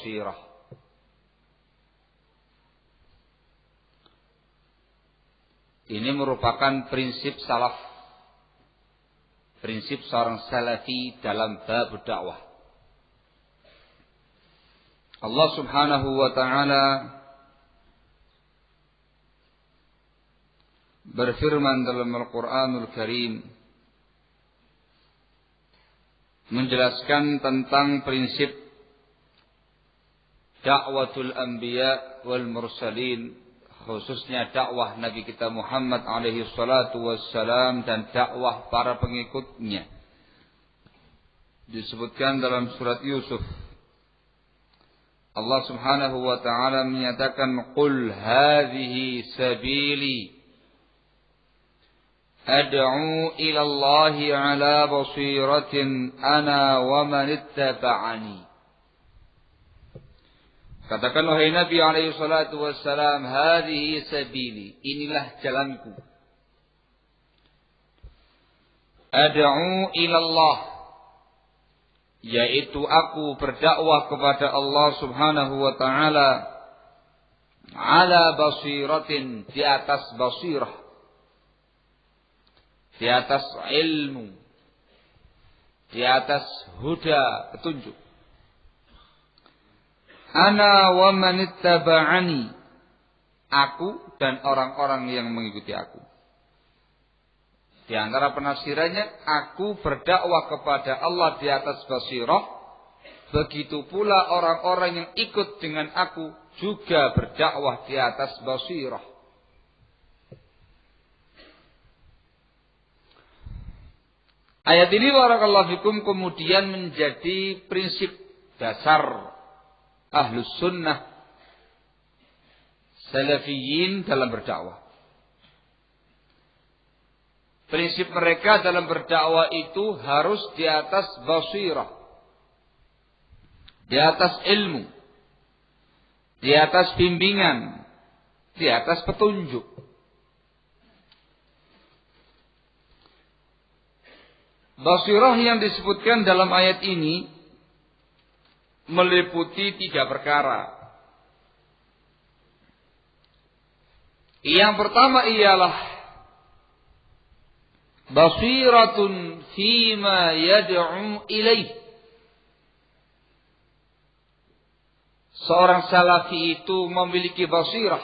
sirah. Ini merupakan prinsip salaf, prinsip seorang salafi dalam bab dakwah. Allah Subhanahu wa ta'ala berfirman dalam Al-Quranul Karim menjelaskan tentang prinsip dakwatul anbiya wal mursalin, khususnya dakwah Nabi kita Muhammad alaihi salatu wassalam dan dakwah para pengikutnya. Disebutkan dalam surat Yusuf, Allah Subhanahu wa ta'ala menyatakan, "Qul hadhihi sabili ad'u ila Allahi ala basiratin ana wa man ittaba'ani." Katakan wahai Nabi alaihi salatu wassalam, hadhihi sabili, inilah jalanku. Ad'u ila Allah, yaitu aku berdakwah kepada Allah Subhanahu wa ta'ala ala basiratin, di atas basirah, di atas ilmu, di atas huda, petunjuk. Ana wa man ittaba'ani, aku dan orang-orang yang mengikuti aku. Di antara penafsirannya, aku berdakwah kepada Allah di atas basirah, begitu pula orang-orang yang ikut dengan aku juga berdakwah di atas basirah. Ayat ini barakallahu fikum kemudian menjadi prinsip dasar Ahlus Sunnah Salafiyin dalam berdakwah. Prinsip mereka dalam berdakwah itu harus di atas basirah, di atas ilmu, di atas bimbingan, di atas petunjuk. Basirah yang disebutkan dalam ayat ini meliputi 3 perkara. Yang pertama ialah basiratun fima yad'u ilaih. Seorang salafi itu memiliki basirah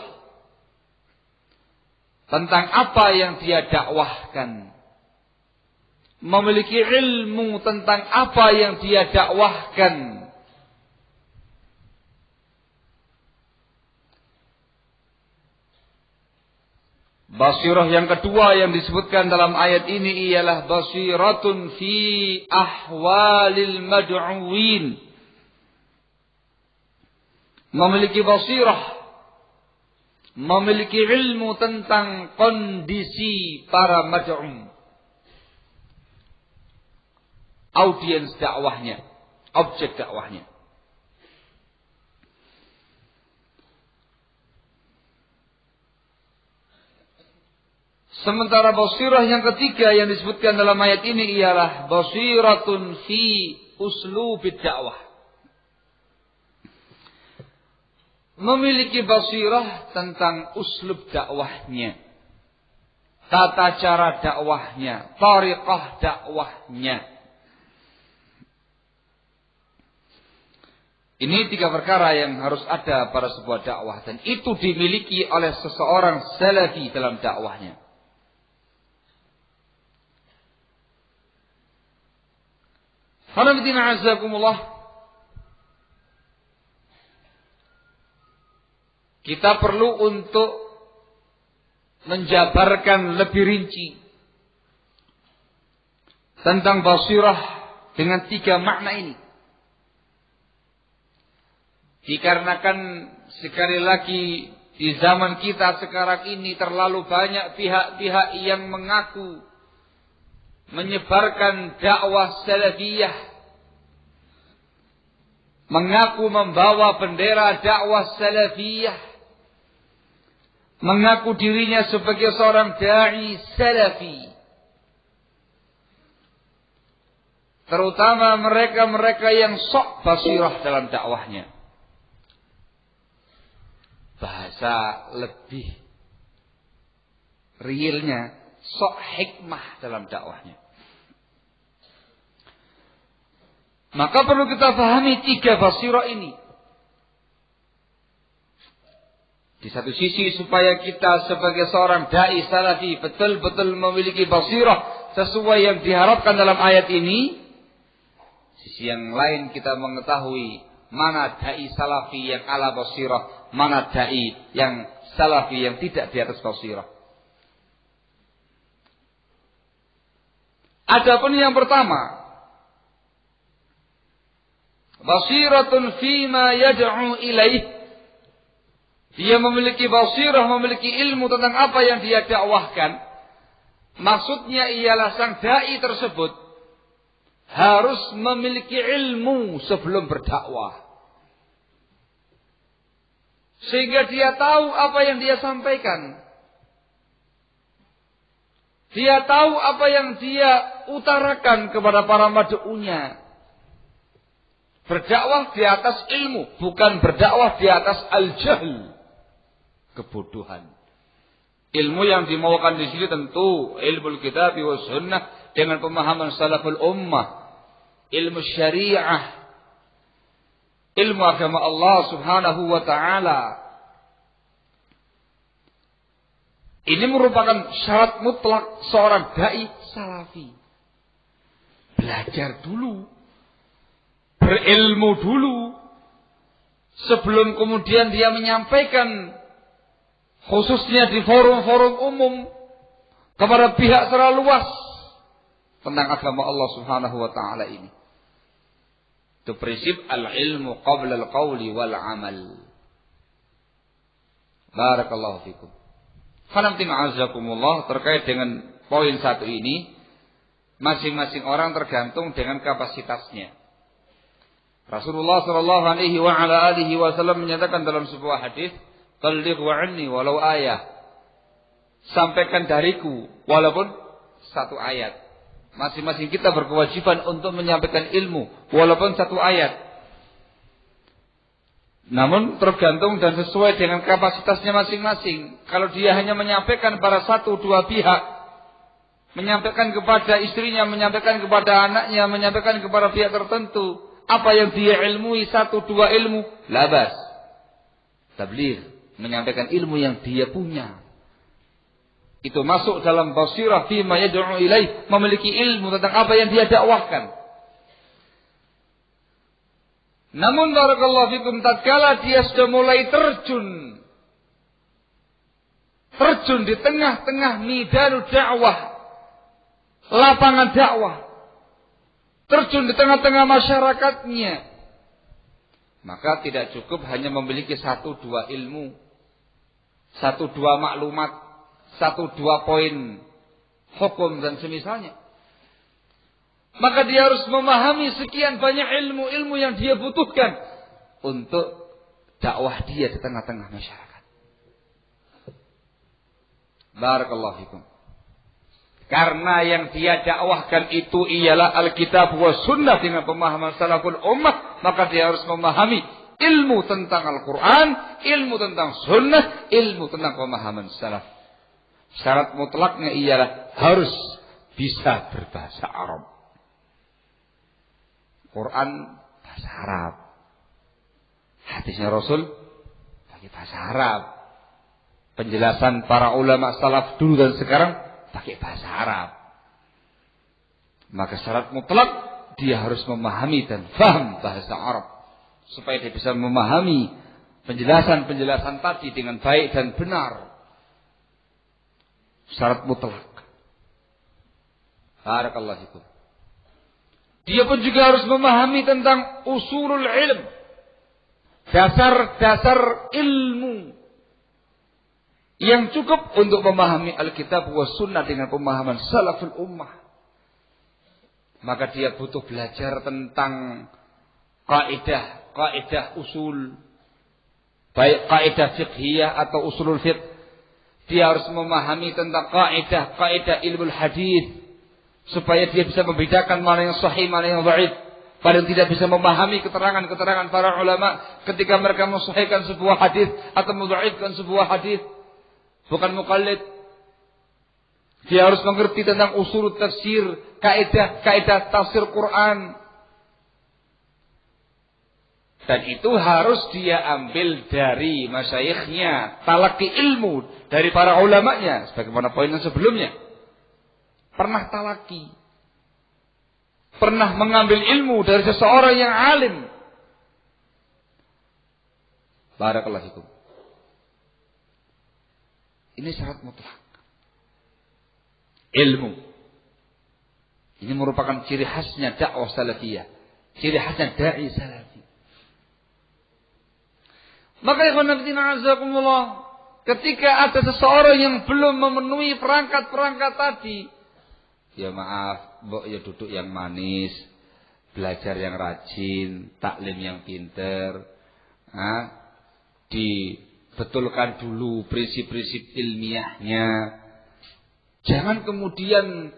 tentang apa yang dia dakwahkan, memiliki ilmu tentang apa yang dia dakwahkan. Basirah yang kedua yang disebutkan dalam ayat ini ialah basiratun fi ahwalil mad'uwin. Memiliki basirah, memiliki ilmu tentang kondisi para mad'um, audiens dakwahnya, objek dakwahnya. Sementara basirah yang ketiga yang disebutkan dalam ayat ini ialah basiratun fi uslubid dakwah. Memiliki basirah tentang uslub dakwahnya, tata cara dakwahnya, tariqah dakwahnya. Ini 3 perkara yang harus ada pada sebuah dakwah, dan itu dimiliki oleh seseorang salafi dalam dakwahnya. Alhamdulillah azakumullah. Kita perlu untuk menjabarkan lebih rinci tentang basirah dengan 3 makna ini. Dikarenakan sekali lagi di zaman kita sekarang ini terlalu banyak pihak-pihak yang mengaku menyebarkan dakwah salafiyah, mengaku membawa bendera dakwah salafiyah, mengaku dirinya sebagai seorang dai salafi. Terutama mereka-mereka yang sok basirah dalam dakwahnya. bahasa lebih realnya, sok hikmah dalam dakwahnya. Maka perlu kita pahami 3 basirah ini. Di satu sisi supaya kita sebagai seorang dai salafi betul-betul memiliki basirah sesuai yang diharapkan dalam ayat ini. Sisi yang lain kita mengetahui mana dai salafi yang ala basirah, mana dai yang salafi yang tidak di atas basirah. Adapun yang pertama, basiratun fima yad'u ilaih. Dia memiliki basirah, memiliki ilmu tentang apa yang dia dakwahkan. Maksudnya ialah sang dai tersebut harus memiliki ilmu sebelum berdakwah. Sehingga dia tahu apa yang dia sampaikan. Dia tahu apa yang dia utarakan kepada para mad'unya. Berdakwah di atas ilmu, bukan berdakwah di atas al-jahl, kebodohan. Ilmu yang dimaukan di sini tentu ilmu kitab wa sunnah dengan pemahaman salaful ummah, ilmu syariah, ilmu agama Allah Subhanahu wa taala. Ini merupakan syarat mutlak seorang dai salafi. Belajar dulu, berilmu dulu, sebelum kemudian dia menyampaikan, khususnya di forum-forum umum, kepada pihak secara luas tentang agama Allah Subhanahu wa taala ini. Itu prinsip al-ilmu qabla al-qawli wal amal. Barakallahu fikum. Khanamtin azakumullah, terkait dengan poin 1 ini, masing-masing orang tergantung dengan kapasitasnya. Rasulullah sallallahu alaihi wa ala alihi wasallam menyatakan dalam sebuah hadis, "Balligh wa anni walau ayah." Sampaikan dariku walaupun 1 ayat. Masing-masing kita berkewajiban untuk menyampaikan ilmu walaupun 1 ayat. Namun tergantung dan sesuai dengan kapasitasnya masing-masing. Kalau dia hanya menyampaikan pada 1-2 pihak, menyampaikan kepada istrinya, menyampaikan kepada anaknya, menyampaikan kepada pihak tertentu, apa yang dia ilmui 1-2 ilmu, labas. Tabligh, menyampaikan ilmu yang dia punya. Itu masuk dalam basirah fima yad'u ilaih, memiliki ilmu tentang apa yang dia dakwahkan. Namun barakallahu fikum, tatkala dia sudah mulai terjun di tengah-tengah midanu dakwah, lapangan dakwah, terjun di tengah-tengah masyarakatnya, maka tidak cukup hanya memiliki 1-2 ilmu, 1-2 maklumat, 1-2 poin hukum dan semisalnya. Maka dia harus memahami sekian banyak ilmu-ilmu yang dia butuhkan untuk dakwah dia di tengah-tengah masyarakat. Barakallahu fikum. Karena yang dia dakwahkan itu ialah Alkitab wa sunnah dengan pemahaman salaful ummah, maka dia harus memahami ilmu tentang Al-Quran, ilmu tentang sunnah, ilmu tentang pemahaman salaf. Syarat mutlaknya ialah harus bisa berbahasa Arab. Quran bahasa Arab, hadisnya Rasul pakai bahasa Arab, penjelasan para ulama salaf dulu dan sekarang pakai bahasa Arab. Maka syarat mutlak dia harus memahami dan paham bahasa Arab supaya dia bisa memahami penjelasan-penjelasan tadi dengan baik dan benar. Syarat mutlak. Barakallahu fikum. Dia pun juga harus memahami tentang usulul ilm, dasar-dasar ilmu yang cukup untuk memahami Alkitab wa sunnah dengan pemahaman salaful ummah. Maka dia butuh belajar tentang kaidah usul, baik kaidah fiqhiyah atau usulul fiqh. Dia harus memahami tentang kaidah ilmu hadis, supaya dia bisa membedakan mana yang sahih, mana yang dhaif, paling tidak bisa memahami keterangan-keterangan para ulama ketika mereka mensahihkan sebuah hadis atau mendhaifkan sebuah hadis. Bukan muqallid. Dia harus mengerti tentang usul tafsir, kaidah tafsir Quran. Dan itu harus dia ambil dari masyayikhnya, talaqi ilmu dari para ulamanya, sebagaimana poin yang sebelumnya. Pernah talaqi, pernah mengambil ilmu dari seseorang yang alim. Barakallahu fikum. Ini syarat mutlak. Ilmu. Ini merupakan ciri khasnya dakwah salafiyah, ciri khasnya dai salafi. Maka ikhwan fillah azakumullah, ketika ada seseorang yang belum memenuhi perangkat-perangkat tadi, ya maaf, mbok ya duduk yang manis, belajar yang rajin, taklim yang pinter, dibetulkan dulu prinsip-prinsip ilmiahnya. Jangan kemudian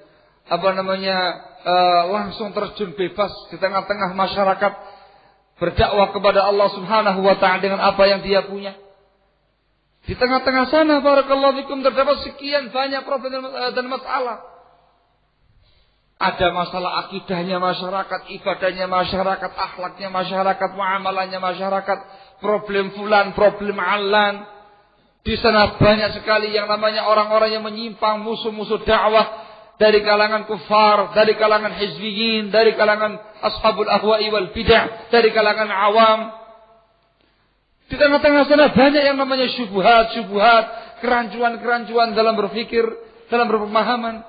langsung terjun bebas di tengah-tengah masyarakat, berdakwah kepada Allah Subhanahu wa ta'ala dengan apa yang dia punya. Di tengah-tengah sana barakallahu fikum terdapat sekian banyak problem dan masalah. Ada masalah akidahnya masyarakat, ibadahnya masyarakat, akhlaknya masyarakat, muamalahnya masyarakat, problem fulan, problem alan. Di sana banyak sekali yang namanya orang-orang yang menyimpang, musuh-musuh dakwah. Dari kalangan kufar, dari kalangan hizbiyin, dari kalangan ashabul ahwa'i wal bid'ah, dari kalangan awam. Di tengah-tengah sana banyak yang namanya syubhat, kerancuan dalam berfikir, dalam berpemahaman.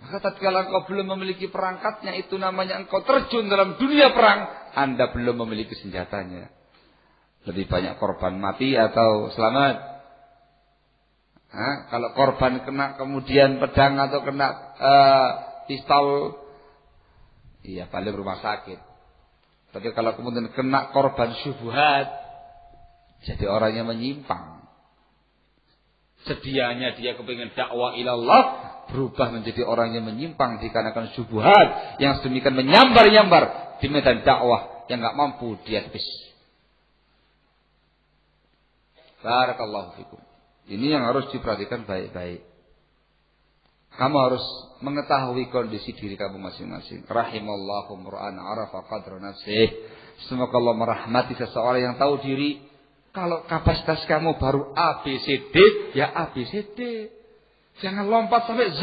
Maka tatkala engkau belum memiliki perangkatnya, itu namanya engkau terjun dalam dunia perang, Anda belum memiliki senjatanya. Lebih banyak korban mati atau selamat? Kalau korban kena kemudian pedang atau kena pistol, iya balik rumah sakit. Tapi kalau kemudian kena korban syubhat, jadi orang yang menyimpang. Sedianya dia kepingin dakwah ilallah, berubah menjadi orang yang menyimpang dikarenakan syubhat yang sedemikian menyambar-nyambar di medan dakwah yang enggak mampu dia tepis. Barakallahu fikum. Ini yang harus diperhatikan baik-baik. Kamu harus mengetahui kondisi diri kamu masing-masing. Rahimallahu mur'an arafa qadra nafsih. Semoga Allah merahmati seseorang yang tahu diri. Kalau kapasitas kamu baru A, B, C, D, ya A, B, C, D. Jangan lompat sampai Z.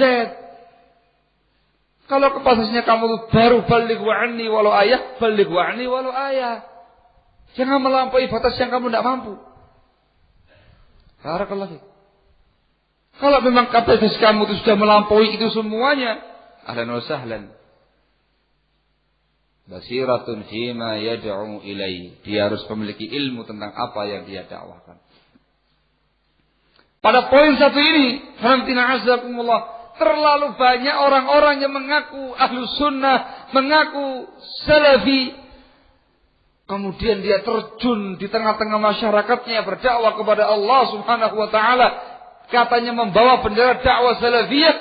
Kalau kapasitasnya kamu baru baligh wa'anni walau ayah, baligh wa'anni walau ayah. Jangan melampaui batas yang kamu tidak mampu. Barakallahu fiik. Kalau memang kapasitas kamu itu sudah melampaui itu semuanya, ahlan wa sahlan. Basiratun fima yad'u ilai. Dia harus memiliki ilmu tentang apa yang dia dakwahkan. Pada poin satu ini, Fantina azakumullah, terlalu banyak orang-orang yang mengaku ahlus sunnah, mengaku salafi, kemudian dia terjun di tengah-tengah masyarakatnya berdakwah kepada Allah Subhanahu wa ta'ala. Katanya membawa bendera dakwah salafiyah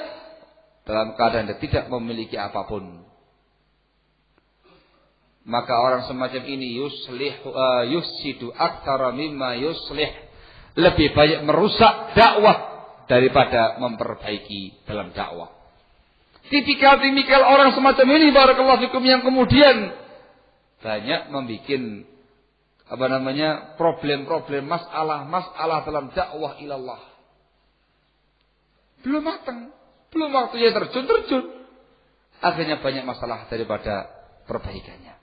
dalam keadaan dia tidak memiliki apapun. Maka orang semacam ini yufsidu aktsara mimma yuslih. Lebih banyak merusak dakwah daripada memperbaiki dalam dakwah. Tipikal orang semacam ini barakallahu fikum yang kemudian banyak membuat problem-problem, masalah dalam dakwah ilallah. Belum matang, belum waktunya terjun. Akhirnya banyak masalah daripada perbaikannya.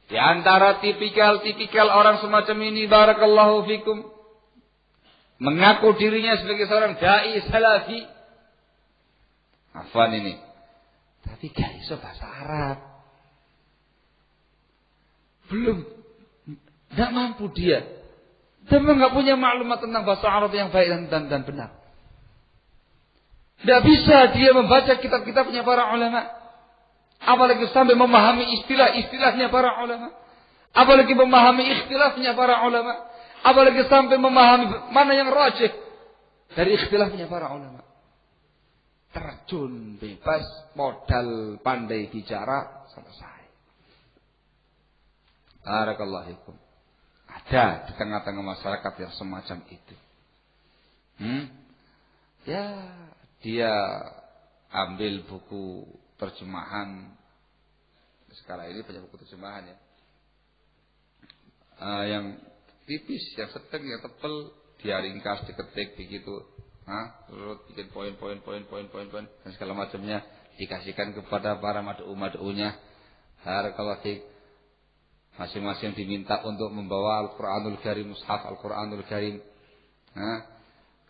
Di antara tipikal orang semacam ini barakallahu fikum, mengaku dirinya sebagai seorang dai salafi. Afwan ini. Tapi gak iso bahasa Arab. Belum. Tidak mampu dia. Dia memang gak punya maklumat tentang bahasa Arab yang baik dan benar. Tidak bisa dia membaca kitab-kitabnya para ulama. Apalagi sampai memahami istilah-istilahnya para ulama. Apalagi memahami ikhtilafnya para ulama. Apalagi sampai memahami mana yang rajih dari ikhtilafnya para ulama. terjun bebas, modal pandai bicara, selesai. Barakallahu fikum. Ada di tengah-tengah masyarakat yang semacam itu. Ya, dia ambil buku terjemahan. Sekarang ini banyak buku terjemahan ya. Yang tipis, yang sedang, yang tebal, dia ringkas, diketik begitu. Terus bikin poin dan segala macamnya, dikasihkan kepada para mad'u-mad'unya. Barakallahu fiik. Masing-masing diminta untuk membawa Al-Quranul Karim, mushaf Al-Quranul Karim.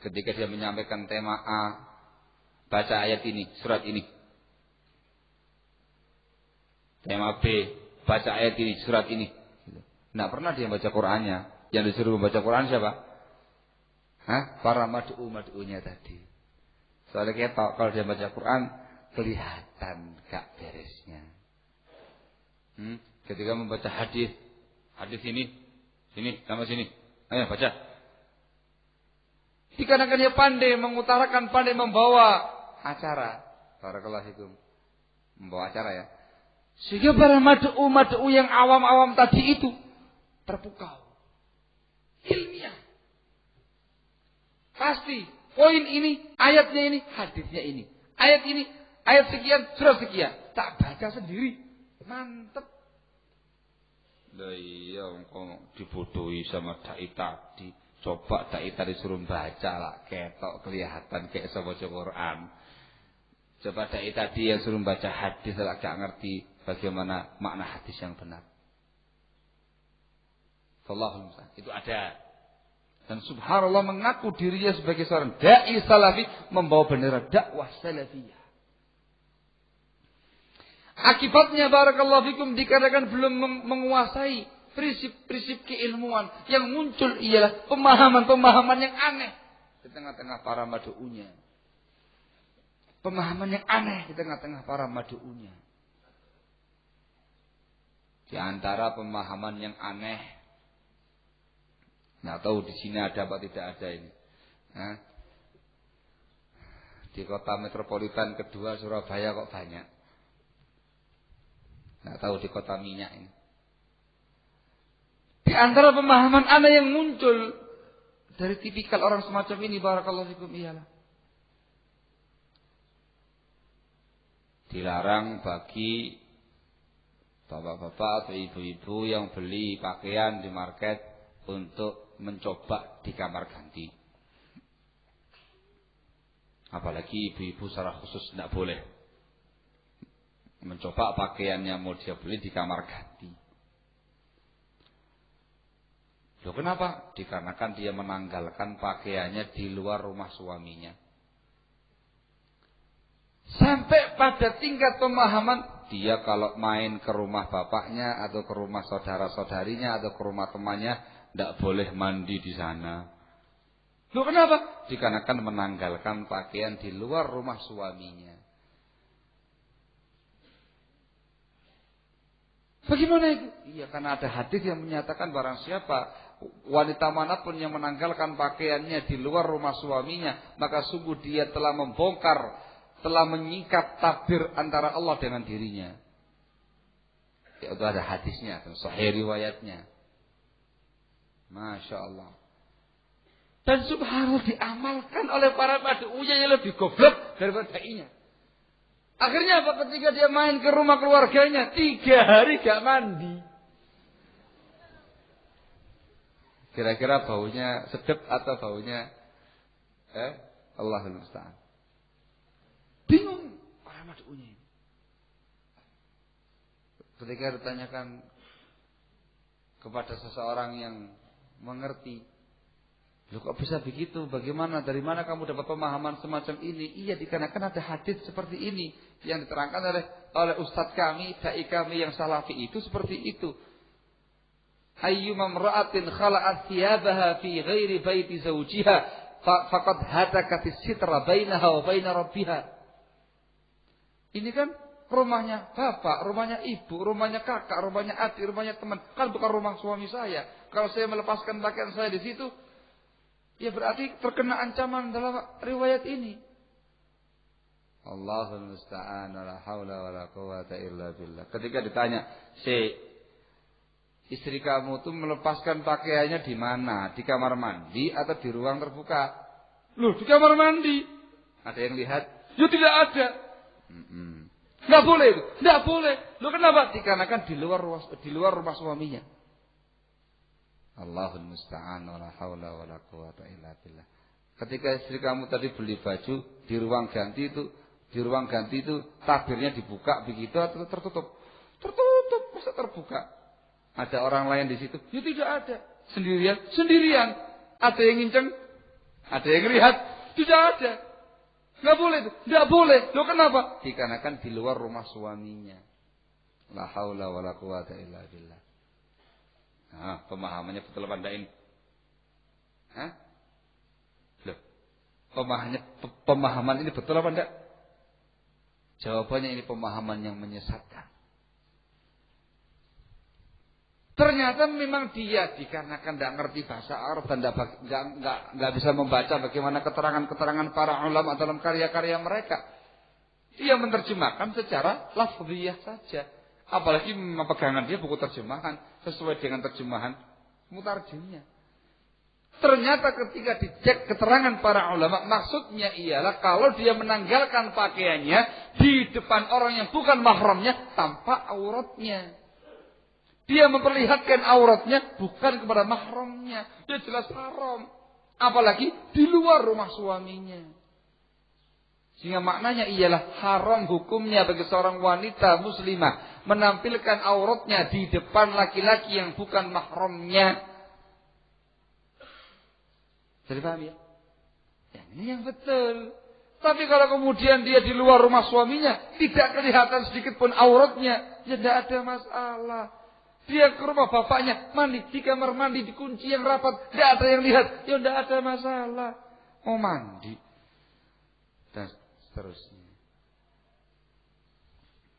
Ketika dia menyampaikan tema A, baca ayat ini, surat ini. Tema B, baca ayat ini, surat ini. Nggak pernah dia baca Qurannya. Yang disuruh membaca Quran siapa? Para mad'u-mad'unya tadi. Soalnya ketok, kalau dia baca Quran, kelihatan gak beresnya. Ketika membaca hadis ini, sama sini, ayo baca. Dikarenakan dia pandai mengutarakan, pandai membawa acara. Barakallahu fikum. Membawa acara ya. Sehingga para mad'u yang awam-awam tadi itu terpukau. Ilmiah. Pasti poin ini, ayatnya ini, hadisnya ini. Ayat ini, ayat sekian, surat sekian. Tak baca sendiri. Mantep. Lah iya engkau dibodohi sama dai tadi. Coba dai tadi suruh baca lah, ketok kelihatan kayak baca Quran. Coba dai tadi yang suruh baca hadis lah gak ngerti bagaimana makna hadis yang benar. Wallahul musta'an. Itu ada. Dan subhanallah mengaku dirinya sebagai seorang dai salafi, membawa bendera dakwah salafiyah. Akibatnya barakallahu fikum dikarenakan belum menguasai prinsip-prinsip keilmuan, yang muncul ialah pemahaman-pemahaman yang aneh di tengah-tengah para mad'unya. Pemahaman yang aneh di tengah-tengah para mad'unya. Di antara pemahaman yang aneh, nggak tahu di sini ada apa tidak ada ini. Di kota metropolitan kedua Surabaya kok banyak. Nggak tahu di kota minyak ini. Di antara pemahaman aneh yang muncul dari tipikal orang semacam ini, barakallahu fikum, ialah dilarang bagi bapak-bapak atau ibu-ibu yang beli pakaian di market untuk mencoba di kamar ganti. Apalagi ibu-ibu secara khusus tidak boleh mencoba pakaiannya mau dia beli di kamar ganti. Loh kenapa? Dikarenakan dia menanggalkan pakaiannya di luar rumah suaminya. Sampai pada tingkat pemahaman, dia kalau main ke rumah bapaknya atau ke rumah saudara-saudarinya atau ke rumah temannya, tidak boleh mandi di sana. Loh kenapa? Dikarenakan menanggalkan pakaian di luar rumah suaminya. Bagaimana itu? Iya, karena ada hadis yang menyatakan barang siapa wanita manapun yang menanggalkan pakaiannya di luar rumah suaminya, maka sungguh dia telah membongkar, telah menyingkap tabir antara Allah dengan dirinya. Ya, itu ada hadisnya, sahih riwayatnya. Masya Allah. Dan subhanallah diamalkan oleh para mad'unya yang lebih goblok daripada dai-nya. Akhirnya apa? Ketika dia main ke rumah keluarganya, 3 hari gak mandi. Kira-kira baunya sedap atau baunya Allahul musta'an. Bingung para mad'unya. Ketika ditanyakan kepada seseorang yang mengerti, loh kok bisa begitu? Bagaimana? Dari mana kamu dapat pemahaman semacam ini? Iya, dikarenakan ada hadis seperti ini yang diterangkan oleh ustadz kami, dai kami yang salafi itu seperti itu. Ayyuma imra'atin khala'at thiyabaha fi ghairi baiti zawjiha faqad hatakatis sitra bainaha wa baina rabbiha. Ini kan rumahnya bapak, rumahnya ibu, rumahnya kakak, rumahnya adik, rumahnya teman. Kan bukan rumah suami saya. Kalau saya melepaskan pakaian saya di situ, ya berarti terkena ancaman dalam riwayat ini. Allahul musta'an, la haula wala quwata illa billah. Ketika ditanya, istri kamu tuh melepaskan pakaiannya di mana? Di kamar mandi atau di ruang terbuka? Loh, di kamar mandi. Ada yang lihat? Ya tidak ada. Nggak boleh itu. Nggak boleh. Loh kenapa? Dikarenakan di luar rumah suaminya. Allahul musta'an, la haula wala quwata illa billah. Ketika istri kamu tadi beli baju di ruang ganti itu tabirnya dibuka begitu atau tertutup? Tertutup, masa terbuka? Ada orang lain di situ? Ya tidak ada. Sendirian. Ada yang nginceng? Ada yang lihat? Tidak ada. Nggak boleh itu. Nggak boleh. Loh kenapa? Dikarenakan di luar rumah suaminya. La haula wala quwata illa billah. Nah, pemahamannya betul apa enggak ini? Hah? Loh. Pemahaman ini betul apa enggak? Jawabannya ini pemahaman yang menyesatkan. Ternyata memang dia dikarenakan tidak ngerti bahasa Arab dan tidak bisa membaca bagaimana keterangan-keterangan para ulama dalam karya-karya mereka. Dia menerjemahkan secara lafziyah saja. Apalagi pegangan dia buku terjemahan sesuai dengan terjemahan mutarjimnya. Ternyata ketika dicek keterangan para ulama, maksudnya ialah kalau dia menanggalkan pakaiannya di depan orang yang bukan mahramnya, tampak auratnya. Dia memperlihatkan auratnya bukan kepada mahramnya. Dia jelas haram. Apalagi di luar rumah suaminya. Sehingga maknanya ialah haram hukumnya bagi seorang wanita muslimah menampilkan auratnya di depan laki-laki yang bukan mahramnya. Jadi paham ya? Yang ini yang betul. Tapi kalau kemudian dia di luar rumah suaminya, tidak kelihatan sedikit pun auratnya, ya tidak ada masalah. Dia ke rumah bapaknya, mandi di kamar mandi, dikunci yang rapat, tidak ada yang lihat, ya tidak ada masalah. Mau mandi. Dan seterusnya.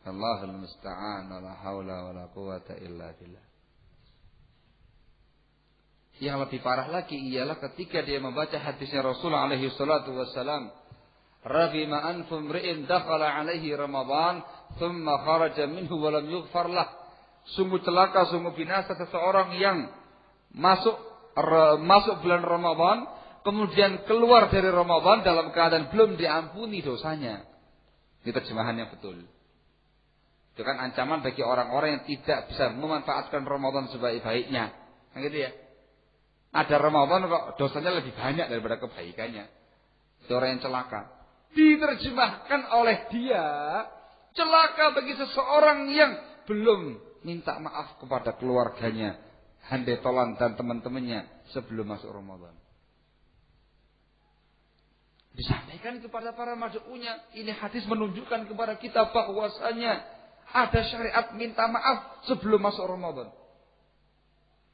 Allahul musta'an, la haula wala quwata illa billah. Yang lebih parah lagi ialah ketika dia membaca hadisnya Rasulullah alaihi salatu wassalam. Raghima anfu mri'in dakhala alaihi Ramadan thumma kharaja minhu wa lam yughfar lah. Sungguh celaka, sungguh binasa seseorang yang masuk bulan Ramadan, kemudian keluar dari Ramadan dalam keadaan belum diampuni dosanya. Ini terjemahan yang betul. Itu kan ancaman bagi orang-orang yang tidak bisa memanfaatkan Ramadan sebaik-baiknya. Nah, gitu ya. Ada Ramadan kok dosanya lebih banyak daripada kebaikannya. Itu orang yang celaka. Diterjemahkan oleh dia, celaka bagi seseorang yang belum minta maaf kepada keluarganya, handai tolan dan teman-temannya sebelum masuk Ramadan. Disampaikan kepada para mad'unya, ini hadis menunjukkan kepada kita bahwasanya ada syariat minta maaf sebelum masuk Ramadan.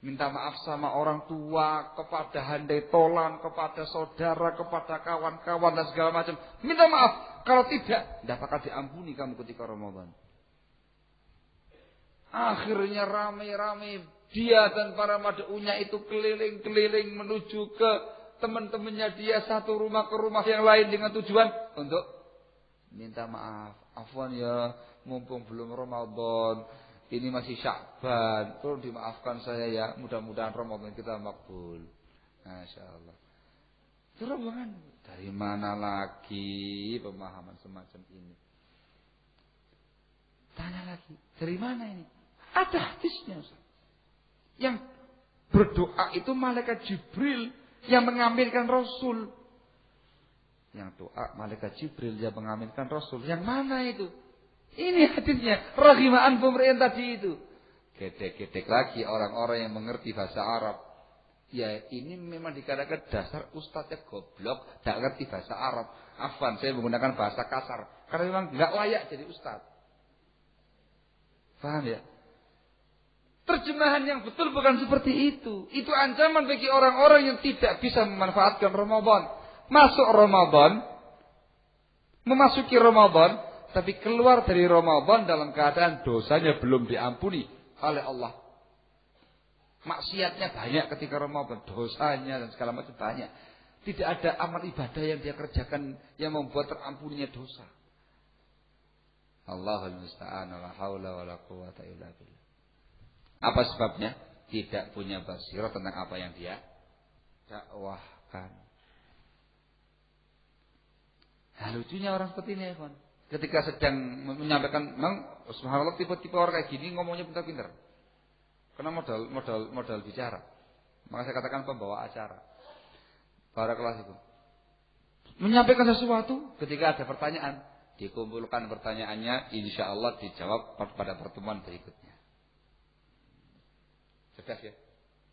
Minta maaf sama orang tua, kepada handai tolan, kepada saudara, kepada kawan-kawan dan segala macam. Minta maaf. Kalau tidak bakal diampuni kamu ketika Ramadan. Akhirnya ramai-ramai dia dan para mad'unya itu keliling-keliling menuju ke teman-temannya dia, satu rumah ke rumah yang lain dengan tujuan untuk minta maaf. Afwan ya, mumpung belum Ramadan. Ini masih Sya'ban, tolong dimaafkan saya ya. Mudah-mudahan Ramadan kita makbul. Masya Allah. Terobohan dari mana lagi pemahaman semacam ini? Tanya lagi, dari mana ini? Ada hadisnya, Ustaz. Yang berdoa itu malaikat Jibril yang mengaminkan Rasul. Yang doa malaikat Jibril yang mengaminkan Rasul. Yang mana itu? Ini hadisnya, rahimaan pemerintah tadi itu. Gedek-gedek lagi orang-orang yang mengerti bahasa Arab. Ya ini memang dikatakan dasar ustadznya goblok, tidak ngerti bahasa Arab. Afwan, saya menggunakan bahasa kasar. Karena memang nggak layak jadi ustadz. Paham ya? Terjemahan yang betul bukan seperti itu. Itu ancaman bagi orang-orang yang tidak bisa memanfaatkan Ramadan. Masuk Ramadan, memasuki Ramadan, tapi keluar dari Ramadan dalam keadaan dosanya belum diampuni oleh Allah. Maksiatnya banyak ketika Ramadan, dosanya dan segala macam banyak. Tidak ada amal ibadah yang dia kerjakan yang membuat terampuninya dosa. Allahul musta'an, la haula wala quwwata illa billah. Apa sebabnya? Tidak punya basirah tentang apa yang dia dakwahkan. Nah, lucunya orang seperti ini, ya, ketika sedang menyampaikan, subhanallah, tipe-tipe orang kayak gini ngomongnya pintar-pintar. Karena modal bicara. Maka saya katakan pembawa acara. Barakallahu fikum. Menyampaikan sesuatu ketika ada pertanyaan, dikumpulkan pertanyaannya, insya Allah dijawab pada pertemuan berikutnya. Cerdas ya?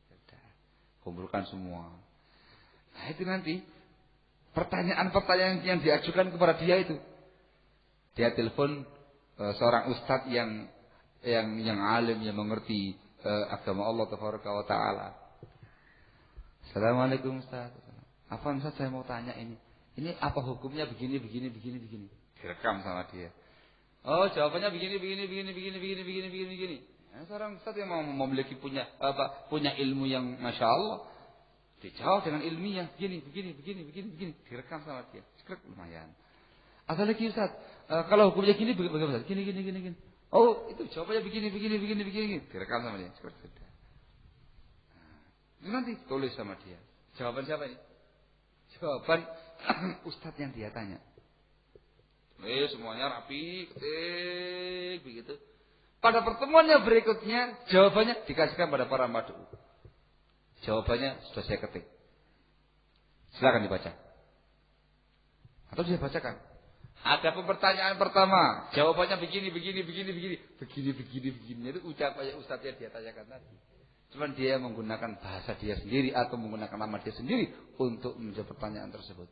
Cerdas. Kumpulkan semua. Nah itu nanti pertanyaan-pertanyaan yang diajukan kepada dia itu. Dia telepon seorang ustadz yang alim, yang mengerti agama Allah Taala. Assalamualaikum Ustaz. Apa Ustaz, saya mau tanya ini. Ini apa hukumnya begini. Direkam sama dia. Oh, jawabannya begini. Nah, seorang Ustaz yang mau memiliki punya ilmu yang Masya Allah, dijawab dengan ilmiah begini. Direkam sama dia. Skrip lumayan. Ada lagi Ustaz, kalau hukumnya gini bagaimana Ustaz? Gini. Oh, itu jawabannya begini. Direkam sama dia. Skrip sudah. Nanti tulis sama dia. Jawaban siapa ini? Jawaban ustadz yang dia tanya. Semuanya rapi, ketik, begitu. Pada pertemuannya berikutnya, jawabannya dikasihkan pada para mad'u. Jawabannya sudah saya ketik. Silakan dibaca. Atau dia bacakan. Ada pertanyaan pertama, jawabannya begini. Itu ucapannya ustadz yang dia tanyakan tadi. Cuman dia menggunakan bahasa dia sendiri atau menggunakan nama dia sendiri untuk menjawab pertanyaan tersebut.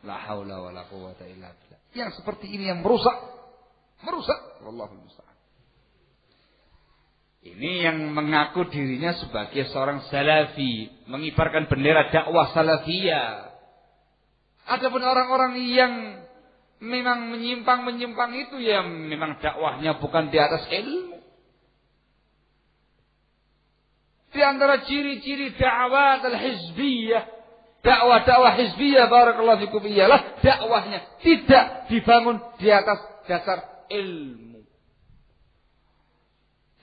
La haula wala quwwata illa billah. Yang seperti ini yang merusak. Wallahul musta'an. Ini yang mengaku dirinya sebagai seorang salafi, mengibarkan bendera dakwah salafiyah. Adapun orang-orang yang memang menyimpang itu ya memang dakwahnya bukan di atas ilmu. Di antara ciri-ciri dakwah al-hizbiyah, dakwah hizbiyah barakallahu fikum ialah dakwahnya tidak dibangun di atas dasar ilmu.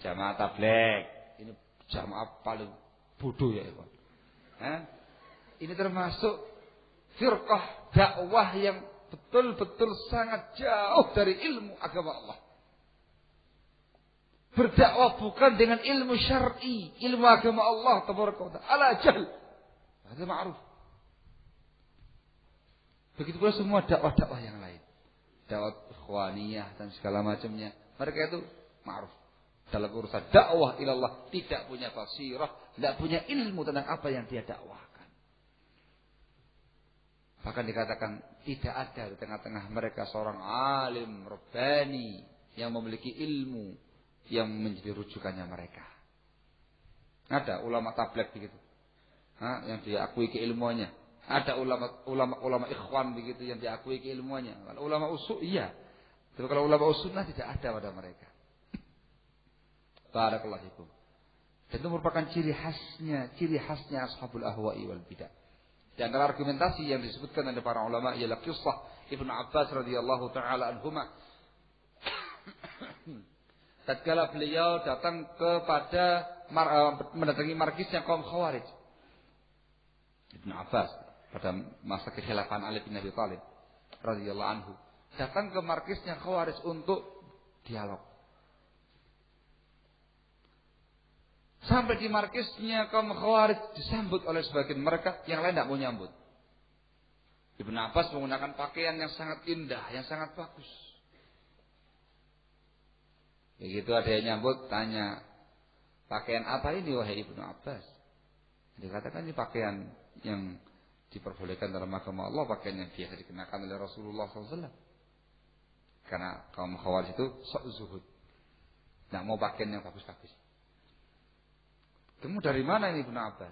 Jamaah tabligh ini jamaah paling bodoh ya, Pak. Ini termasuk firqah dakwah yang betul-betul sangat jauh dari ilmu agama Allah. Berdakwah bukan dengan ilmu syar'i, ilmu agama Allah tabaraka wa ta'ala, ala jahl. Itu ma'ruf. Begitu pula semua dakwah-dakwah yang lain. Dakwah ikhwaniyah dan segala macamnya. Mereka itu ma'ruf. Dalam urusan dakwah ilallah tidak punya basirah, tidak punya ilmu tentang apa yang dia dakwahkan. Bahkan dikatakan tidak ada di tengah-tengah mereka seorang alim rabbani yang memiliki ilmu yang menjadi rujukannya mereka. Ada ulama tabligh begitu, yang diakui keilmuannya. Ada ulama ikhwan begitu yang diakui keilmuannya. Kalau ulama usul iya, tapi kalau ulama sunnah tidak ada pada mereka. Barakallahu fikum. Dan itu merupakan ciri khasnya ashabul ahwa'i wal bidah. Di antara argumentasi yang disebutkan oleh para ulama ialah kisah Ibnu Abbas radhiyallahu taala anhuma. Tatkala beliau datang kepada mendatangi markisnya kaum Khawarij. Ibnu Abbas pada masa kekhilafan Ali bin Abi Thalib radhiyallahu anhu datang ke markisnya Khawarij untuk dialog. Sampai di markisnya kaum Khawarij disambut oleh sebagian mereka, yang lain tidak mau nyambut. Ibnu Abbas menggunakan pakaian yang sangat indah, yang sangat bagus. Begitu ada yang nyambut, tanya, pakaian apa ini wahai Ibnu Abbas? Dikatakan ini pakaian yang diperbolehkan dalam agama Allah, pakaian yang biasa dikenakan oleh Rasulullah SAW. Karena kaum Khawarij itu sok zuhud, tidak mau pakaian yang bagus-bagus. Kamu dari mana ini Ibnu Abbas?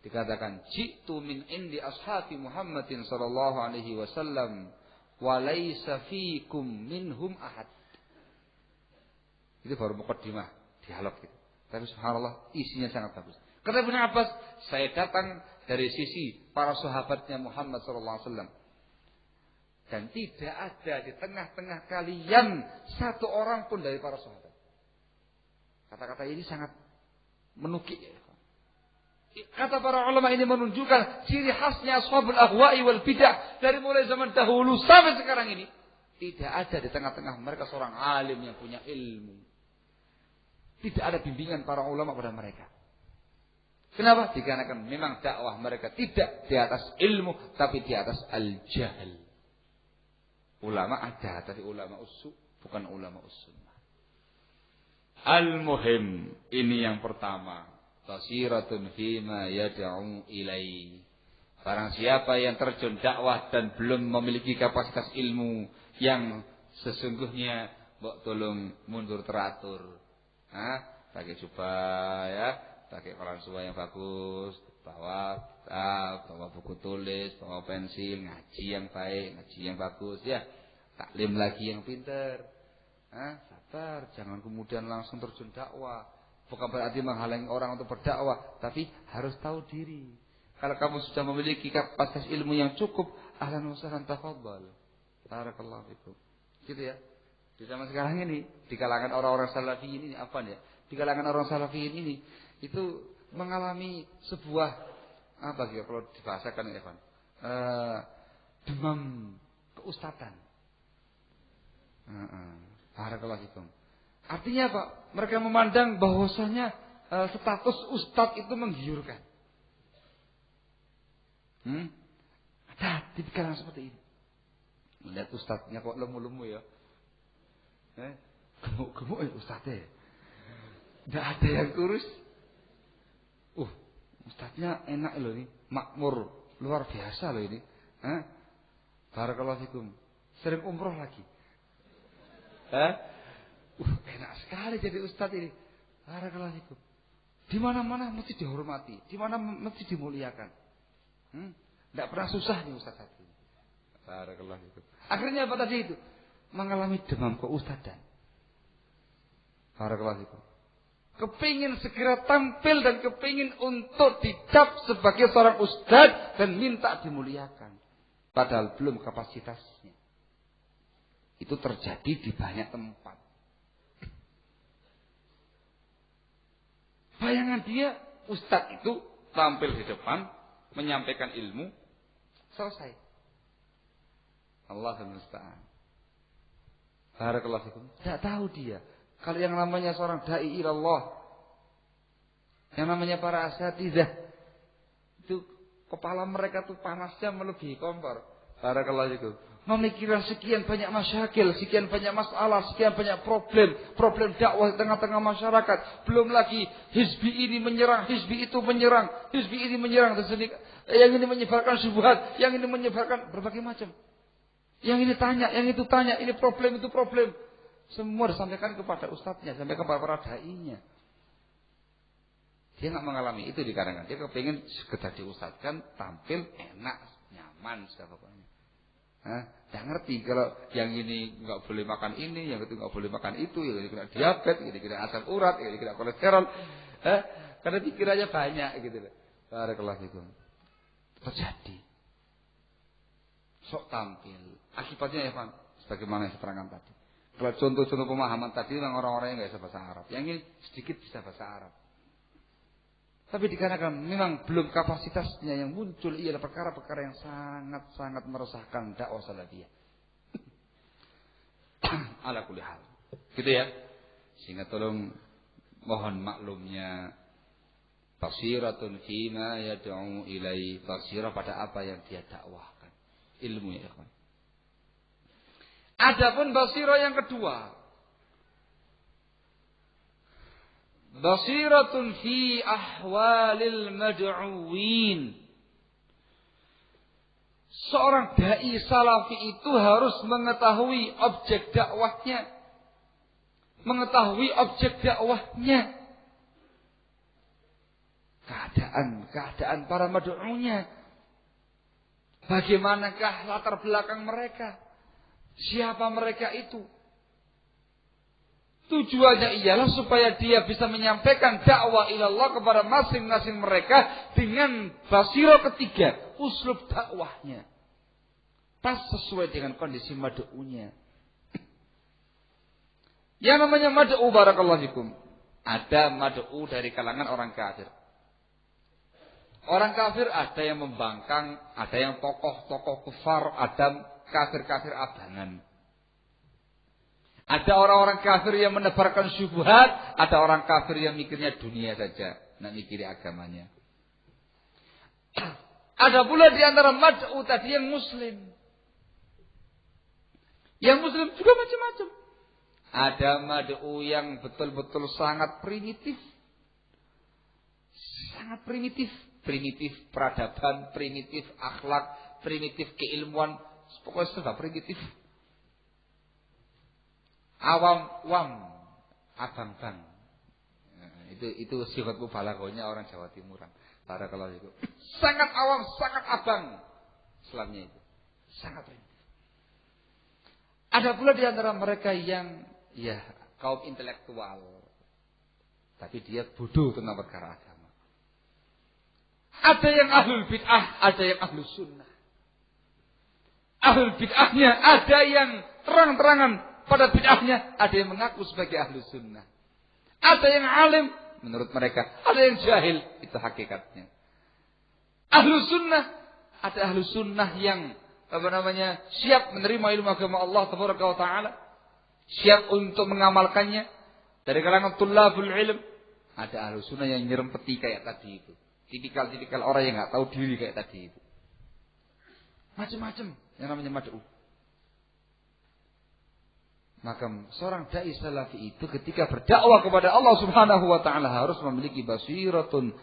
Dikatakan, jitu min indi ashabi Muhammadin sallallahu alaihi wasallam wa laisa fikum minhum ahad. Itu baru mukaddimah dialog gitu. Tapi subhanallah isinya sangat bagus. Kata Ibnu Abbas, saya datang dari sisi para sahabatnya Muhammad sallallahu alaihi wasallam. Dan tidak ada di tengah-tengah kalian satu orang pun dari para sahabat. Kata-kata ini sangat menukik. Kata para ulama ini menunjukkan ciri khasnya ashabul ahwa'i wal bidah dari mulai zaman dahulu sampai sekarang ini. Tidak ada di tengah-tengah mereka seorang alim yang punya ilmu. Tidak ada bimbingan para ulama pada mereka. Kenapa? Dikarenakan memang dakwah mereka tidak di atas ilmu, tapi di atas al-jahl. Ulama ada, tapi ulama usul, bukan ulama sunnah. Al-muhim, ini yang pertama. Basiratun fima yad'u ilai. Barang siapa yang terjun dakwah dan belum memiliki kapasitas ilmu yang sesungguhnya, mbok tolong mundur teratur. Pakai jubah ya, pakai palansua yang bagus, bawa kitab, bawa buku tulis, bawa pensil, ngaji yang baik, ngaji yang bagus ya. Taklim lagi yang pintar. Sabar, jangan kemudian langsung terjun dakwah. Bukan berarti menghalangi orang untuk berdakwah, tapi harus tahu diri. Kalau kamu sudah memiliki kapasitas ilmu yang cukup, ahlan wa sahlan tafadhal. Barakallahu fikum. Gitu ya. Di zaman sekarang ini, di kalangan orang-orang salafiyin ini apa ya? Di kalangan orang salafiyin ini itu mengalami sebuah apa gitu kalau dibahasakan ya, Evan? Demam keustatan. Barakallahu fikum. Artinya apa? Mereka memandang bahwasanya status ustadz itu menggiurkan. Ada di pikiran seperti ini. Melihat ustadznya kok lemu-lemu ya. Gemuk-gemuk ustadznya. Tidak ada yang kurus. Ustadznya enak loh ini. Makmur. Luar biasa loh ini. Barakallahu fikum. Sering umroh lagi. Enak sekali jadi ustadz ini. Barakallahu fikum. Di mana-mana mesti dihormati. Di mana mesti dimuliakan. Tidak pernah susah nih ustadz satu. Barakallahu fikum. Akhirnya apa tadi itu? Mengalami demam keustadan. Barakallahu fikum. Kepingin segera tampil dan kepingin untuk dicap sebagai seorang ustadz dan minta dimuliakan. Padahal belum kapasitasnya. Itu terjadi di banyak tempat. Bayangan dia, ustadz itu tampil di depan, menyampaikan ilmu, selesai. Allahul musta'an. Barakallahu fikum. Tidak tahu dia. Kalau yang namanya seorang da'i ilallah, yang namanya para asatidzah, itu kepala mereka tuh panasnya melebihi kompor. Barakallahu fikum. Memikirkan sekian banyak masyakil, sekian banyak masalah, sekian banyak problem dakwah di tengah-tengah masyarakat. Belum lagi hizbi ini menyerang, hizbi itu menyerang, hizbi ini menyerang, yang ini menyebarkan syubhat, yang ini menyebarkan berbagai macam. Yang ini tanya, yang itu tanya, ini problem, itu problem. Semua disampaikan kepada ustadznya, sampaikan kepada para da'inya. Dia nggak mengalami itu dikarenakan dia kepingin sekedar diustadzkan, tampil enak, nyaman, sudah pokoknya. Jangan ngerti kalau yang ini nggak boleh makan ini, yang itu nggak boleh makan itu, yang ini kena diabetes, yang ini kena asam urat, yang ini kena kolesterol. Karena pikirannya banyak gitu loh. Barakallahu fikum. Terjadi. Sok tampil. Akibatnya ya Pak, sebagaimana yang saya terangkan tadi. Kalau contoh-contoh pemahaman tadi memang orang-orang yang nggak bisa bahasa Arab. Yang ini sedikit bisa bahasa Arab. Tapi dikarenakan memang belum kapasitasnya yang muncul ialah perkara-perkara yang sangat-sangat meresahkan dakwah salafiyah. Ala kulli hal. Gitu ya. Sehingga tolong mohon maklumnya, basiratun fima yad'u ilai, basirah pada apa yang dia dakwahkan. Ilmu ya ikhwan. Adapun basirah yang kedua, basiratun fi ahwalil mad'uwin. Seorang dai salafi itu harus mengetahui objek dakwahnya. Mengetahui objek dakwahnya. Keadaan para mad'unya. Bagaimanakah latar belakang mereka? Siapa mereka itu? Tujuannya ialah supaya dia bisa menyampaikan dakwah ilallah kepada masing-masing mereka dengan basirah ketiga, uslub dakwahnya. pas sesuai dengan kondisi mad'unya. Yang namanya mad'u barakallahu fikum, ada mad'u dari kalangan orang kafir. Orang kafir ada yang membangkang, ada yang tokoh-tokoh kufar, ada kafir-kafir abangan. Ada orang-orang kafir yang menebarkan syubhat, ada orang kafir yang mikirnya dunia saja, nak mikiri agamanya. Ada pula di antara mad'u tadi yang muslim. Yang muslim juga macam-macam. Ada mad'u yang betul-betul sangat primitif. Sangat primitif. Primitif peradaban, primitif akhlak, primitif keilmuan. Pokoknya sudah primitif. Awam, abang-bang. Itu sifat mubalaghahnya orang Jawa Timuran. Barakallahu fikum. Sangat awam, sangat abang. Islamnya itu. Sangat primitif. Ada pula di antara mereka yang kaum intelektual. Tapi dia bodoh tentang perkara agama. Ada yang ahlul bid'ah, ada yang ahlus sunnah. Ahlul bid'ahnya ada yang terang-terangan pada bid'ahnya, ada yang mengaku sebagai ahlus sunnah. Ada yang alim menurut mereka, ada yang jahil, itu hakikatnya. Ahlus sunnah, ada ahlus sunnah yang siap menerima ilmu agama Allah tabaraka wa taala, siap untuk mengamalkannya. Dari kalangan tullabul ilm, ada ahlus sunnah yang nyerempeti kayak tadi itu. Tipikal orang yang nggak tahu diri kayak tadi itu. Macam-macam yang namanya mad'u. Maka seorang dai salafi itu ketika berdakwah kepada Allah Subhanahu wa taala harus memiliki basiratun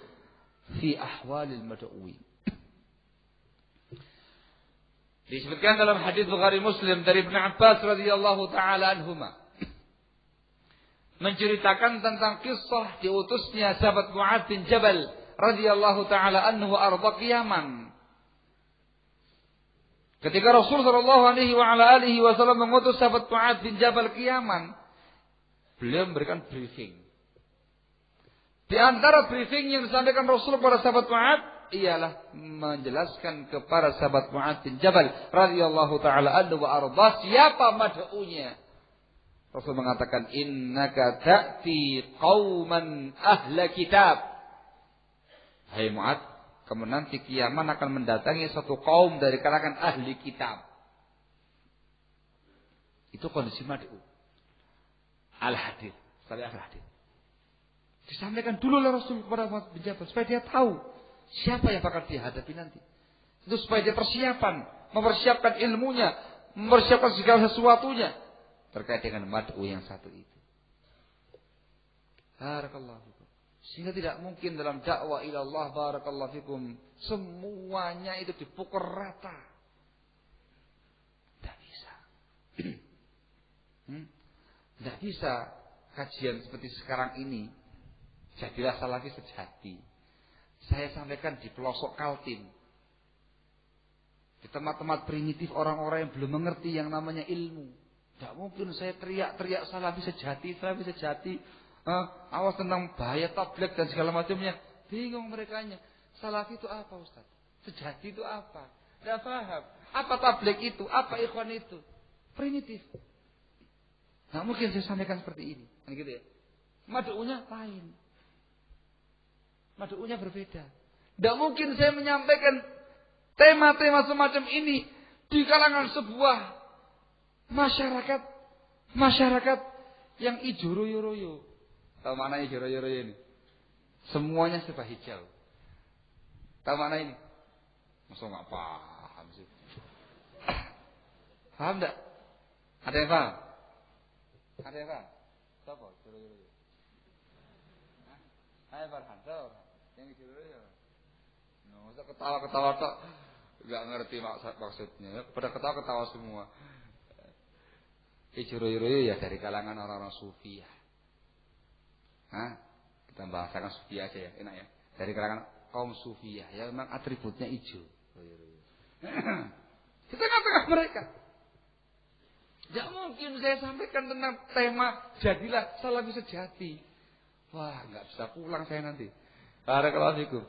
fi ahwalil mad'uin. Disebutkan dalam hadis Bukhari Muslim dari Ibnu Abbas radhiyallahu taala anhuma, menceritakan tentang kisah diutusnya sahabat Mu'adz bin Jabal radhiyallahu taala anhu arda ke Yaman. Ketika Rasul sallallahu alaihi wasallam mengutus sahabat Mu'adz bin Jabal ke Yaman, beliau memberikan briefing. Di antara briefing yang disampaikan Rasul kepada sahabat Mu'adz ialah menjelaskan kepada sahabat Mu'adz bin Jabal radhiyallahu taala anhu wa arda siapa mad'unya. Rasul mengatakan, innaka ta'ti qauman ahla kitab. Hai Mu'adz, kamu nanti ke Yaman akan mendatangi satu kaum dari kalangan ahli kitab. Itu kondisi mad'u. Al-hadith, sampai al-hadith. Disampaikan dulu oleh Rasul kepada Mu'adz bin Jabal supaya dia tahu siapa yang bakal dihadapi nanti. Itu supaya dia mempersiapkan ilmunya, mempersiapkan segala sesuatunya terkait dengan mad'u yang satu itu. Barakallahu fikum. Sehingga tidak mungkin dalam dakwah ila Allah barakallahu fikum semuanya itu dipukul rata. Tidak bisa. Tidak bisa kajian seperti sekarang ini. Jadilah salafi sejati. Saya sampaikan di pelosok Kaltim. Di tempat-tempat primitif orang-orang yang belum mengerti yang namanya ilmu. Tidak mungkin saya teriak-teriak salafi sejati. Awas tentang bahaya tabligh dan segala macamnya. Bingung merekanya. Salafi itu apa Ustaz? Sejati itu apa? Tidak paham. Apa tabligh itu? Apa ikhwan itu? Primitif. Nah mungkin saya sampaikan seperti ini. Kan gitu ya. Mad'unya lain. Mad'unya berbeda. Tidak mungkin saya menyampaikan tema-tema semacam ini di kalangan sebuah masyarakat yang ijo royo-royo. Tahu mana hijau royo-royo ini? Semuanya serba hijau. Tahu mana ini? Masa nggak paham sih? Paham enggak? Ada yang paham? Ada yang paham? Siapa? Hijau royo-royo. Ayo Farhan, tahu? Yang hijau royo. Masa ketawa-ketawa tak? Nggak ngerti maksudnya. Pada ketawa-ketawa semua. Hijau royo-royo ya dari kalangan orang-orang sufi ya. Kita bahasakan sufi aja ya, enak ya. Dari kalangan kaum sufi ya memang atributnya hijau. Di tengah-tengah mereka. Tidak mungkin saya sampaikan tentang tema jadilah salafi sejati. Wah, nggak bisa pulang saya nanti. Barakallahu fikum.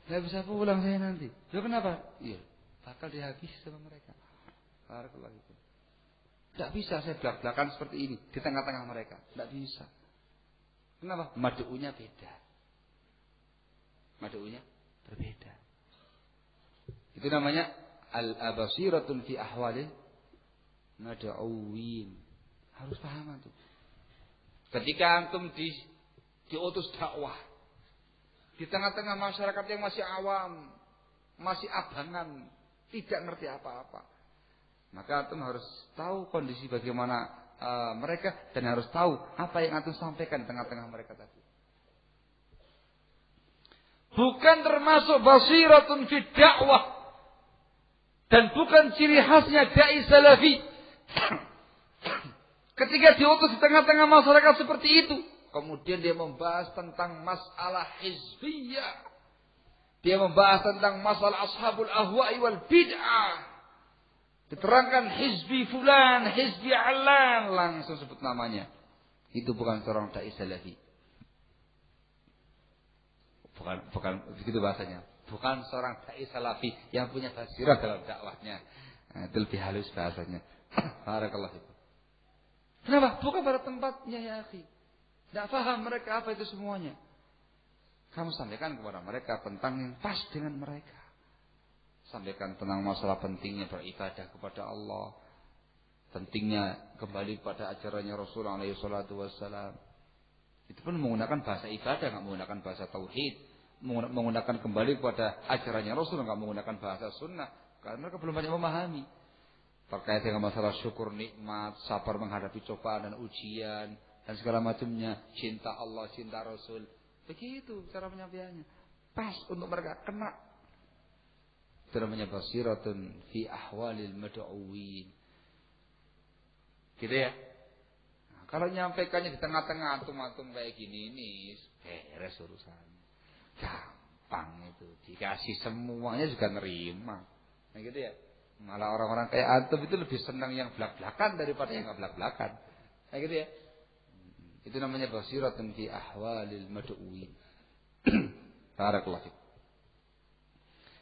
Nggak bisa pulang saya nanti. Loh kenapa? Iya, bakal dihabis sama mereka. Barakallahu fikum. Tidak bisa saya belak-belakan seperti ini di tengah-tengah mereka. Tidak bisa. Kenapa? Mad'unya beda. Mad'unya berbeda. Itu namanya al-abasiratun fi ahwalil mad'uwin. Harus paham itu. Ketika antum diutus dakwah di tengah-tengah masyarakat yang masih awam, masih abangan, tidak ngerti apa-apa, maka antum harus tahu kondisi bagaimana mereka dan harus tahu apa yang antum sampaikan di tengah-tengah mereka tadi. Bukan termasuk basiratun fi dakwah dan bukan ciri khasnya dai salafi. Ketika diutus di tengah-tengah masyarakat seperti itu, kemudian dia membahas tentang masalah hizbiyah. Dia membahas tentang masalah ashabul ahwa'i wal bid'ah. Diterangkan hizbi fulan, hizbi alan, langsung sebut namanya. Itu bukan seorang dai salafi. Bukan begitu bahasanya. Bukan seorang dai salafi yang punya basirah dalam dakwahnya. Itu lebih halus bahasanya. Barakallahu fikum. Kenapa? Bukan pada tempatnya ya akhi. Tidak paham mereka apa itu semuanya. Kamu sampaikan kepada mereka tentang yang pas dengan mereka. Sampaikan tentang masalah pentingnya beribadah kepada Allah. Pentingnya kembali kepada ajarannya Rasulullah SAW. Itu pun menggunakan bahasa ibadah, nggak menggunakan bahasa tauhid. Menggunakan kembali kepada ajarannya Rasulullah, nggak menggunakan bahasa sunnah. Karena mereka belum banyak memahami. Terkait dengan masalah syukur nikmat, sabar menghadapi cobaan dan ujian, dan segala macamnya, cinta Allah, cinta Rasul. Begitu cara penyampaiannya. Pas untuk mereka, kena. Itu namanya basiratun fi ahwalil mad'uwin. Gitu ya. Nah, kalau nyampaikannya di tengah-tengah antum-antum kayak gini, ini beres urusan. Gampang itu. Dikasih semuanya juga nerima. Nah gitu ya. Malah orang-orang kayak antum itu lebih senang yang belak-belakan daripada yang nggak belak-belakan. Kayak gitu ya. Itu namanya basiratun fi ahwalil mad'uwin. Barakallahu fiik.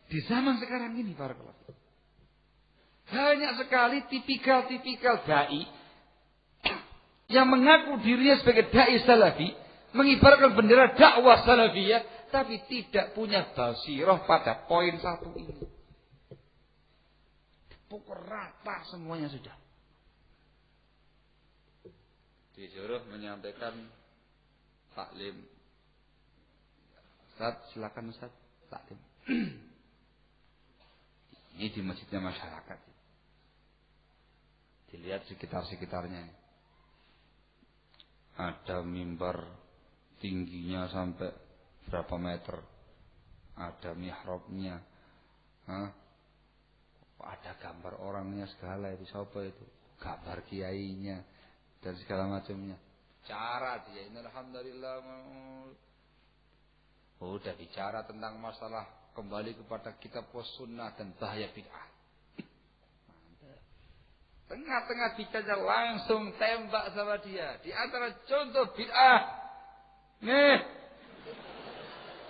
Di zaman sekarang ini barakallahu fiik. Banyak sekali tipikal-tipikal dai yang mengaku dirinya sebagai dai salafi, mengibarkan bendera dakwah salafiyah, tapi tidak punya basirah pada poin satu ini. Pukul rata semuanya sudah. Disuruh menyampaikan taklim. Ustaz, silakan Ustaz, taklim. Ini di masjidnya masyarakat. Dilihat sekitar-sekitarnya. Ada mimbar tingginya sampai berapa meter. Ada mihrabnya. Ada gambar orangnya segala itu, siapa itu, gambar kiainya dan segala macamnya. Cara dia ini alhamdulillah udah bicara tentang masalah kembali kepada kitab was sunnah dan bahaya bid'ah. Tengah-tengah bicara langsung tembak sama dia. Di antara contoh bid'ah, nih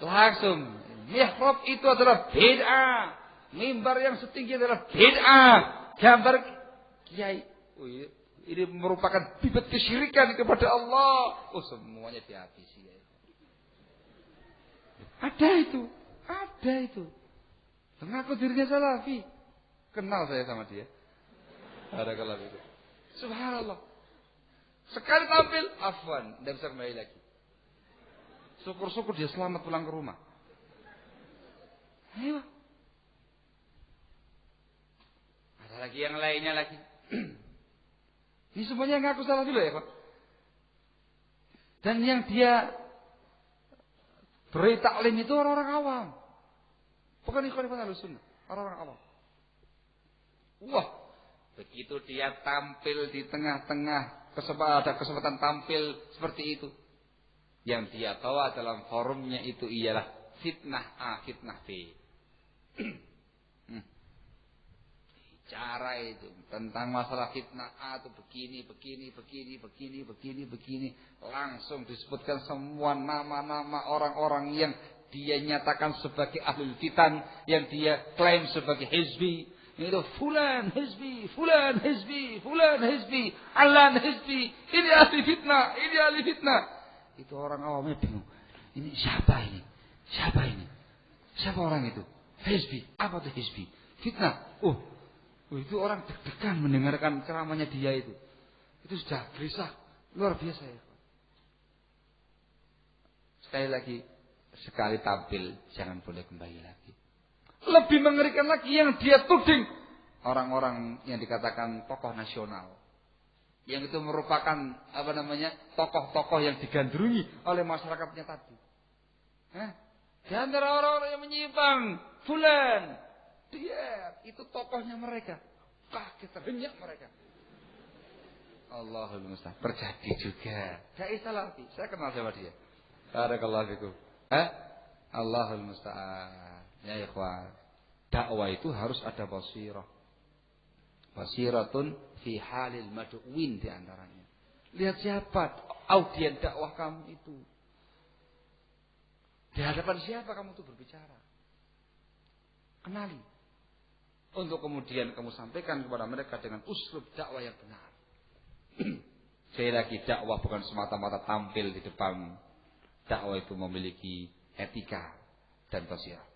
langsung mihrab itu adalah bid'ah. Mimbar yang setinggi adalah bid'ah. Gambar kiai. Ini merupakan bibit kesyirikan kepada Allah. Semuanya dihabisi. Ada itu. Ada itu. Mengaku dirinya salafi. Kenal saya sama dia. Ada kalau itu. Subhanallah. Sekali tampil, afwan. Tidak bisa kembali lagi. Syukur-syukur dia selamat pulang ke rumah. Ayo. Lagi yang lainnya lagi. Ini semuanya ngaku salah dulu ya Pak. Dan yang dia beri taklim itu orang-orang awam. Bukan ikhwan Ahlussunnah, orang-orang awam. Wah, begitu dia tampil di tengah-tengah, ada kesempatan tampil seperti itu. Yang dia bawa dalam forumnya itu ialah fitnah A, fitnah B. Cara itu tentang masalah fitnah itu begini, langsung disebutkan semua nama-nama orang-orang yang dia nyatakan sebagai ahlul fitan, yang dia klaim sebagai hizbi, Itu fulan hizbi, fulan hizbi, fulan hizbi, alan hizbi. Ini ahli fitnah, ini ahli fitnah. Itu orang awamnya bingung. Ini siapa ini? Siapa ini? Siapa orang itu? Hizbi. Apa itu hizbi? Fitnah. Oh, itu orang deg-degan mendengarkan ceramahnya dia itu. Itu sudah gelisah. Luar biasa ya. Sekali lagi, sekali tampil jangan boleh kembali lagi. Lebih mengerikan lagi yang dia tuding orang-orang yang dikatakan tokoh nasional. Yang itu merupakan tokoh-tokoh yang digandrungi oleh masyarakatnya tadi. Di antara orang-orang yang menyimpang, fulan, dia itu tokohnya mereka. Kaget terhenyak mereka. Allahul musta'an. Terjadi juga. Dai Salafi, saya kenal sama dia. Barakallahu fikum. Allahul musta'an. Ya ikhwan. Dakwah itu harus ada basirah. Basiratun fi halil mad'uin di antaranya. Lihat siapa audien dakwah kamu itu. Di hadapan siapa kamu itu berbicara. Kenali. Untuk kemudian kamu sampaikan kepada mereka dengan uslub dakwah yang benar. Sekali lagi, dakwah bukan semata-mata tampil di depan. Dakwah itu memiliki etika dan basirah.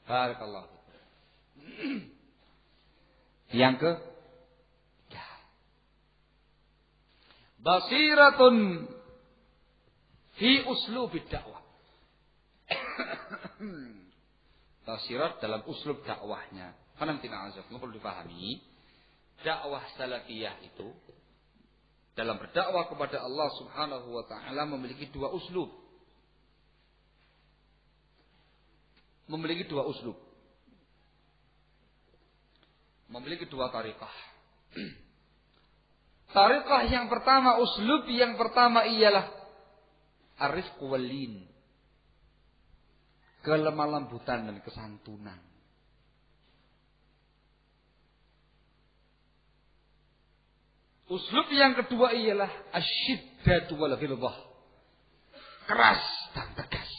Barakallahu. Yang ke basiratun fi uslubid dakwah. Basirat dalam uslub dakwahnya. Karena tidak perlu dipahami, dakwah salafiyah itu dalam berdakwah kepada Allah Subhanahu wa taala memiliki dua uslub. Memiliki dua uslub. Memiliki dua tariqah. Tariqah yang pertama, uslub yang pertama ialah ar-rifq wal lin. Kelemah lembutan dan kesantunan. Uslub yang kedua ialah asyiddatu wal ghilzah. Keras dan tegas.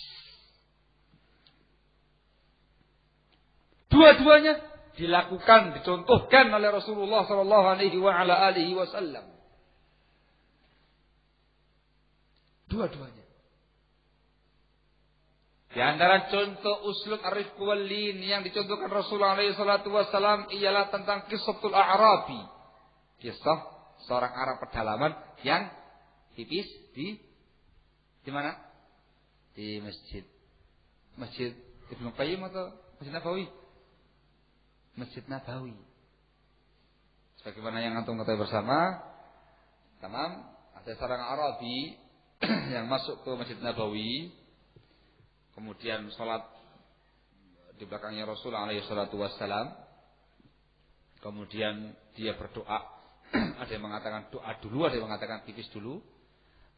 Dua-duanya dilakukan, dicontohkan oleh Rasulullah sallallahu alaihi wasallam. Dua-duanya. Di antara contoh uslub ar-rifq wal lin yang dicontohkan Rasulullah alaihi salatu wasallam ialah tentang kisahul A'rabi. Kisah seorang Arab pedalaman yang tipis di mana? Di Masjid Ibnu Qayyim atau Masjid Nabawi? Masjid Nabawi. Sebagaimana yang antum ketahui bersama, tamam, ada seorang Arabi yang masuk ke Masjid Nabawi, kemudian sholat di belakangnya Rasulullah alaihi salatu wassalam. Kemudian dia berdoa. Ada yang mengatakan doa dulu, ada yang mengatakan tipis dulu.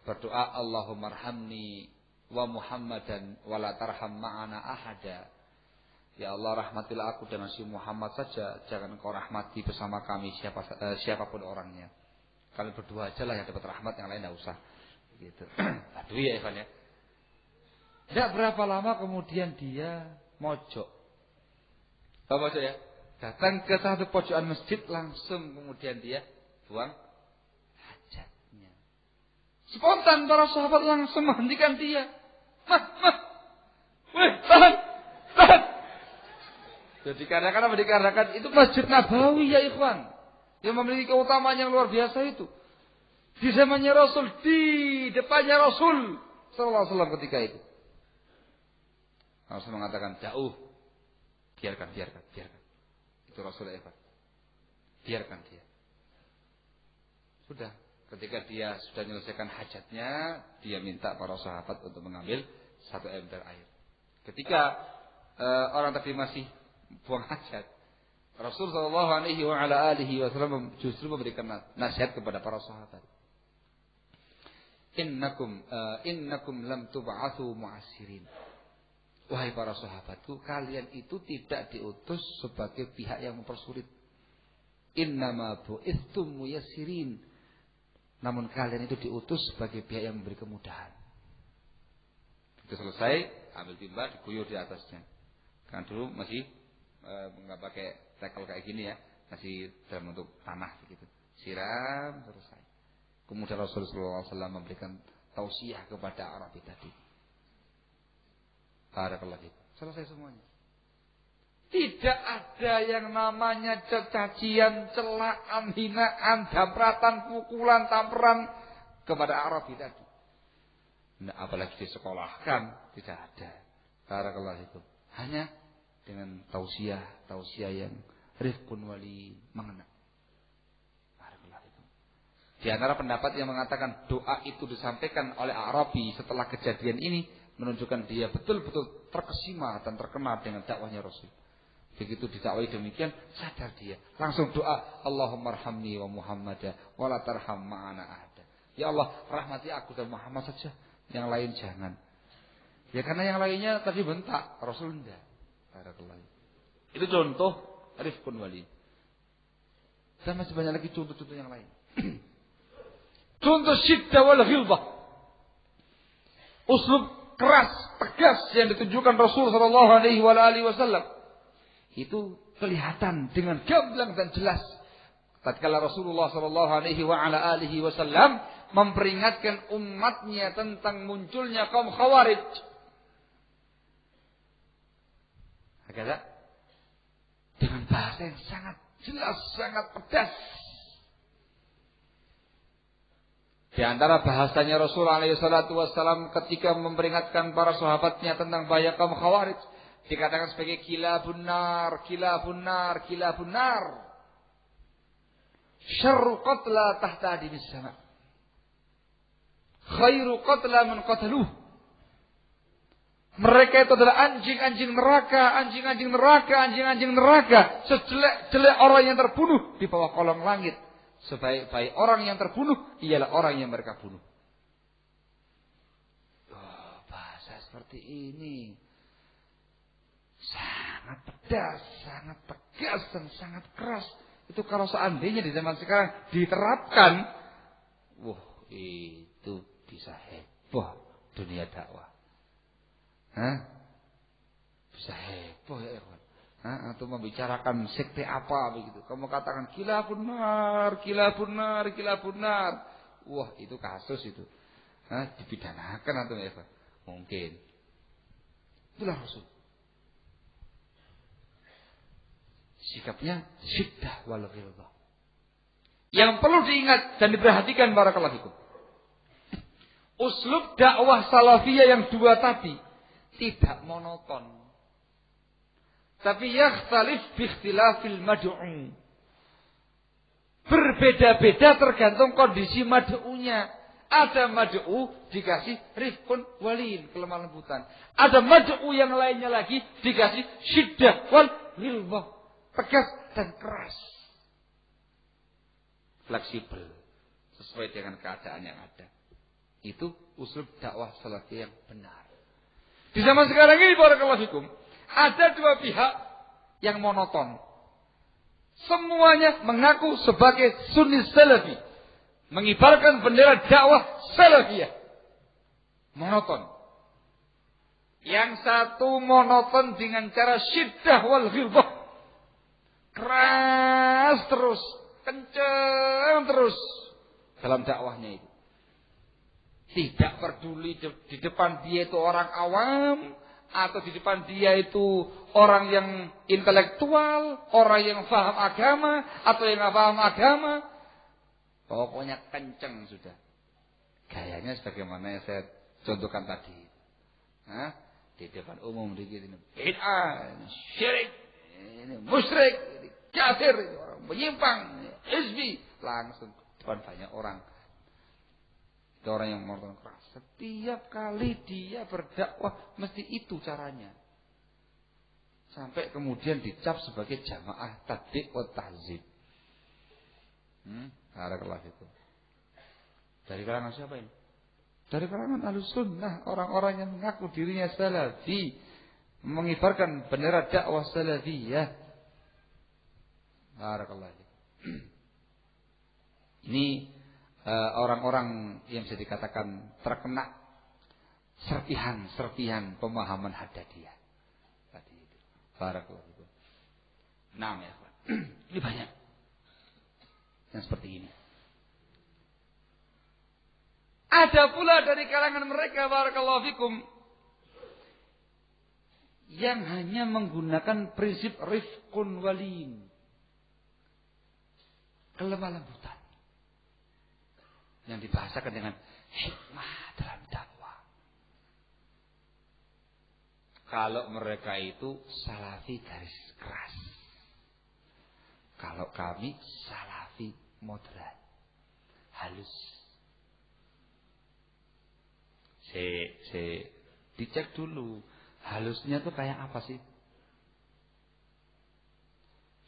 Berdoa, Allahumma arhamni wa Muhammadan wa la tarham ma'ana ahada. Ya Allah, rahmatilah aku dan si Muhammad saja, jangan engkau rahmati bersama kami siapapun orangnya. Kalian berdua aja lah yang dapat rahmat, yang lain tidak usah. Gitu. Aduh ya Ivan ya. Tidak berapa lama kemudian dia mojok. Tahu mojok ya? Datang ke satu pojokan masjid, langsung kemudian dia buang hajatnya. Spontan para sahabat langsung menghentikan dia. Tahan. Jadi dikarenakan itu Masjid Nabawi ya ikhwan, yang memiliki keutamaan yang luar biasa itu. Di zamannya Rasul, di depannya Rasul sallallahu alaihi wasallam ketika itu. Rasul mengatakan, jauh, biarkan. Itu Rasul ya, biarkan dia. Sudah, ketika dia sudah menyelesaikan hajatnya, dia minta para sahabat untuk mengambil satu ember air. Ketika orang tadi masih buang hajat, Rasul sallallahu alaihi wasallam justru memberikan nasihat kepada para sahabat. Innakum lam tub'atsu mu'assirin. Wahai para sahabatku, kalian itu tidak diutus sebagai pihak yang mempersulit. Innama bu'itstum muyassirin. Namun kalian itu diutus sebagai pihak yang memberi kemudahan. Itu selesai, ambil timba, diguyur di atasnya. Kan dulu masih nggak pakai tekel kayak gini ya, masih dalam bentuk tanah begitu. Siram selesai. Kemudian Rasulullah SAW memberikan tausiah kepada Arabi tadi. Barakallahu fikum. Selesai semuanya. Tidak ada yang namanya cacian, celaan, hinaan, dampratan, pukulan, tamparan kepada Arabi tadi. Nah, apalagi disekolahkan, tidak ada. Barakallahu fikum. Hanya dengan tausiah yang rifqun wali mengena. Barakallahu fikum. Di antara pendapat yang mengatakan doa itu disampaikan oleh Arabi setelah kejadian ini menunjukkan dia betul-betul terkesima dan terkena dengan dakwahnya Rasul. Begitu didakwai demikian, sadar dia. Langsung doa, Allahumma arhamni wa Muhammadah wa la tarham ma'ana ahada. Ya Allah, rahmati aku dan Muhammad saja. Yang lain jangan. Ya karena yang lainnya tadi bentak, Rasul enggak. Barakallahu. Itu contoh rifqun wali. Dan masih banyak lagi contoh-contoh yang lain. Contoh syiddah wal ghilbah. Uslub keras, tegas yang ditunjukkan Rasul sallallahu alaihi wasallam. Itu kelihatan dengan gamblang dan jelas. Tatkala Rasulullah sallallahu alaihi wasallam memperingatkan umatnya tentang munculnya kaum Khawarij. Agak dengan bahasa yang sangat jelas, sangat pedas. Di antara bahasanya Rasulullah SAW ketika memperingatkan para sahabatnya tentang bahaya kaum Khawarij, dikatakan sebagai kilabun nar, kilabun nar, kilabun nar. Syarru qatla tahta adimis sama. Khairu qatla man qataluh. Mereka itu adalah anjing-anjing neraka, anjing-anjing neraka, anjing-anjing neraka. Sejelek-jelek orang yang terbunuh di bawah kolong langit. Sebaik-baik orang yang terbunuh ialah orang yang mereka bunuh. Oh, bahasa seperti ini sangat pedas, sangat tegas dan sangat keras. Itu kalau seandainya di zaman sekarang diterapkan, wah itu bisa heboh dunia dakwah. Bisa heboh ya ikhwan. Atau membicarakan sekte apa begitu. Kamu katakan kilabun nar, kilabun nar, kilabun nar. Wah itu kasus itu. Dipidanakan atau ya ikhwan. Mungkin. Itulah Rasul. Sikapnya syiddah wal ghilbah. Yang perlu diingat dan diperhatikan barakallahu fikum. Uslub dakwah salafiyah yang dua tadi tidak monoton. Tapi yakhtalif bi ikhtilafil mad'u. Berbeda-beda tergantung kondisi mad'unya. Ada mad'u dikasih rifqun walin, kelemah lembutan. Ada mad'u yang lainnya lagi dikasih syiddah wal ghilbah, tegas dan keras. Fleksibel sesuai dengan keadaan yang ada. Itu usul dakwah salafiyah yang benar. Di zaman sekarang ini barakallahu fikum, ada dua pihak yang monoton. Semuanya mengaku sebagai sunni salafi, mengibarkan bendera dakwah salafiyah. Monoton. Yang satu monoton dengan cara syiddah wal ghilbah. Keras terus, kencang terus dalam dakwahnya itu. Tidak peduli di depan dia itu orang awam atau di depan dia itu orang yang intelektual, orang yang paham agama atau yang nggak paham agama. Pokoknya kenceng sudah. Gayanya sebagaimana yang saya contohkan tadi. Di depan umum dikit ini bid'ah, syirik, ini musyrik, ini kafir, ini orang menyimpang, hizbi, langsung depan banyak orang. Itu orang yang monoton keras. Setiap kali dia berdakwah mesti itu caranya. Sampai kemudian dicap sebagai jamaah tadbiq wa tahzib. Barakallahu fikum. Dari kalangan siapa ini? Dari kalangan Ahlussunnah, orang-orang yang mengaku dirinya salafi, mengibarkan bendera dakwah salafiyah. Barakallahu fikum. Ini orang-orang yang bisa dikatakan terkena serpihan pemahaman Haddadiyah tadi itu. Barakallahu fikum. Nah, ya. Ini banyak yang seperti ini. Ada pula dari kalangan mereka, barakallahu fikum, yang hanya menggunakan prinsip rifqun walin, kelemah lembutan, yang dibahasakan dengan hikmah dalam dakwah. Kalau mereka itu salafi garis keras, kalau kami salafi moderat, halus. Dicek dulu halusnya tuh kayak apa sih?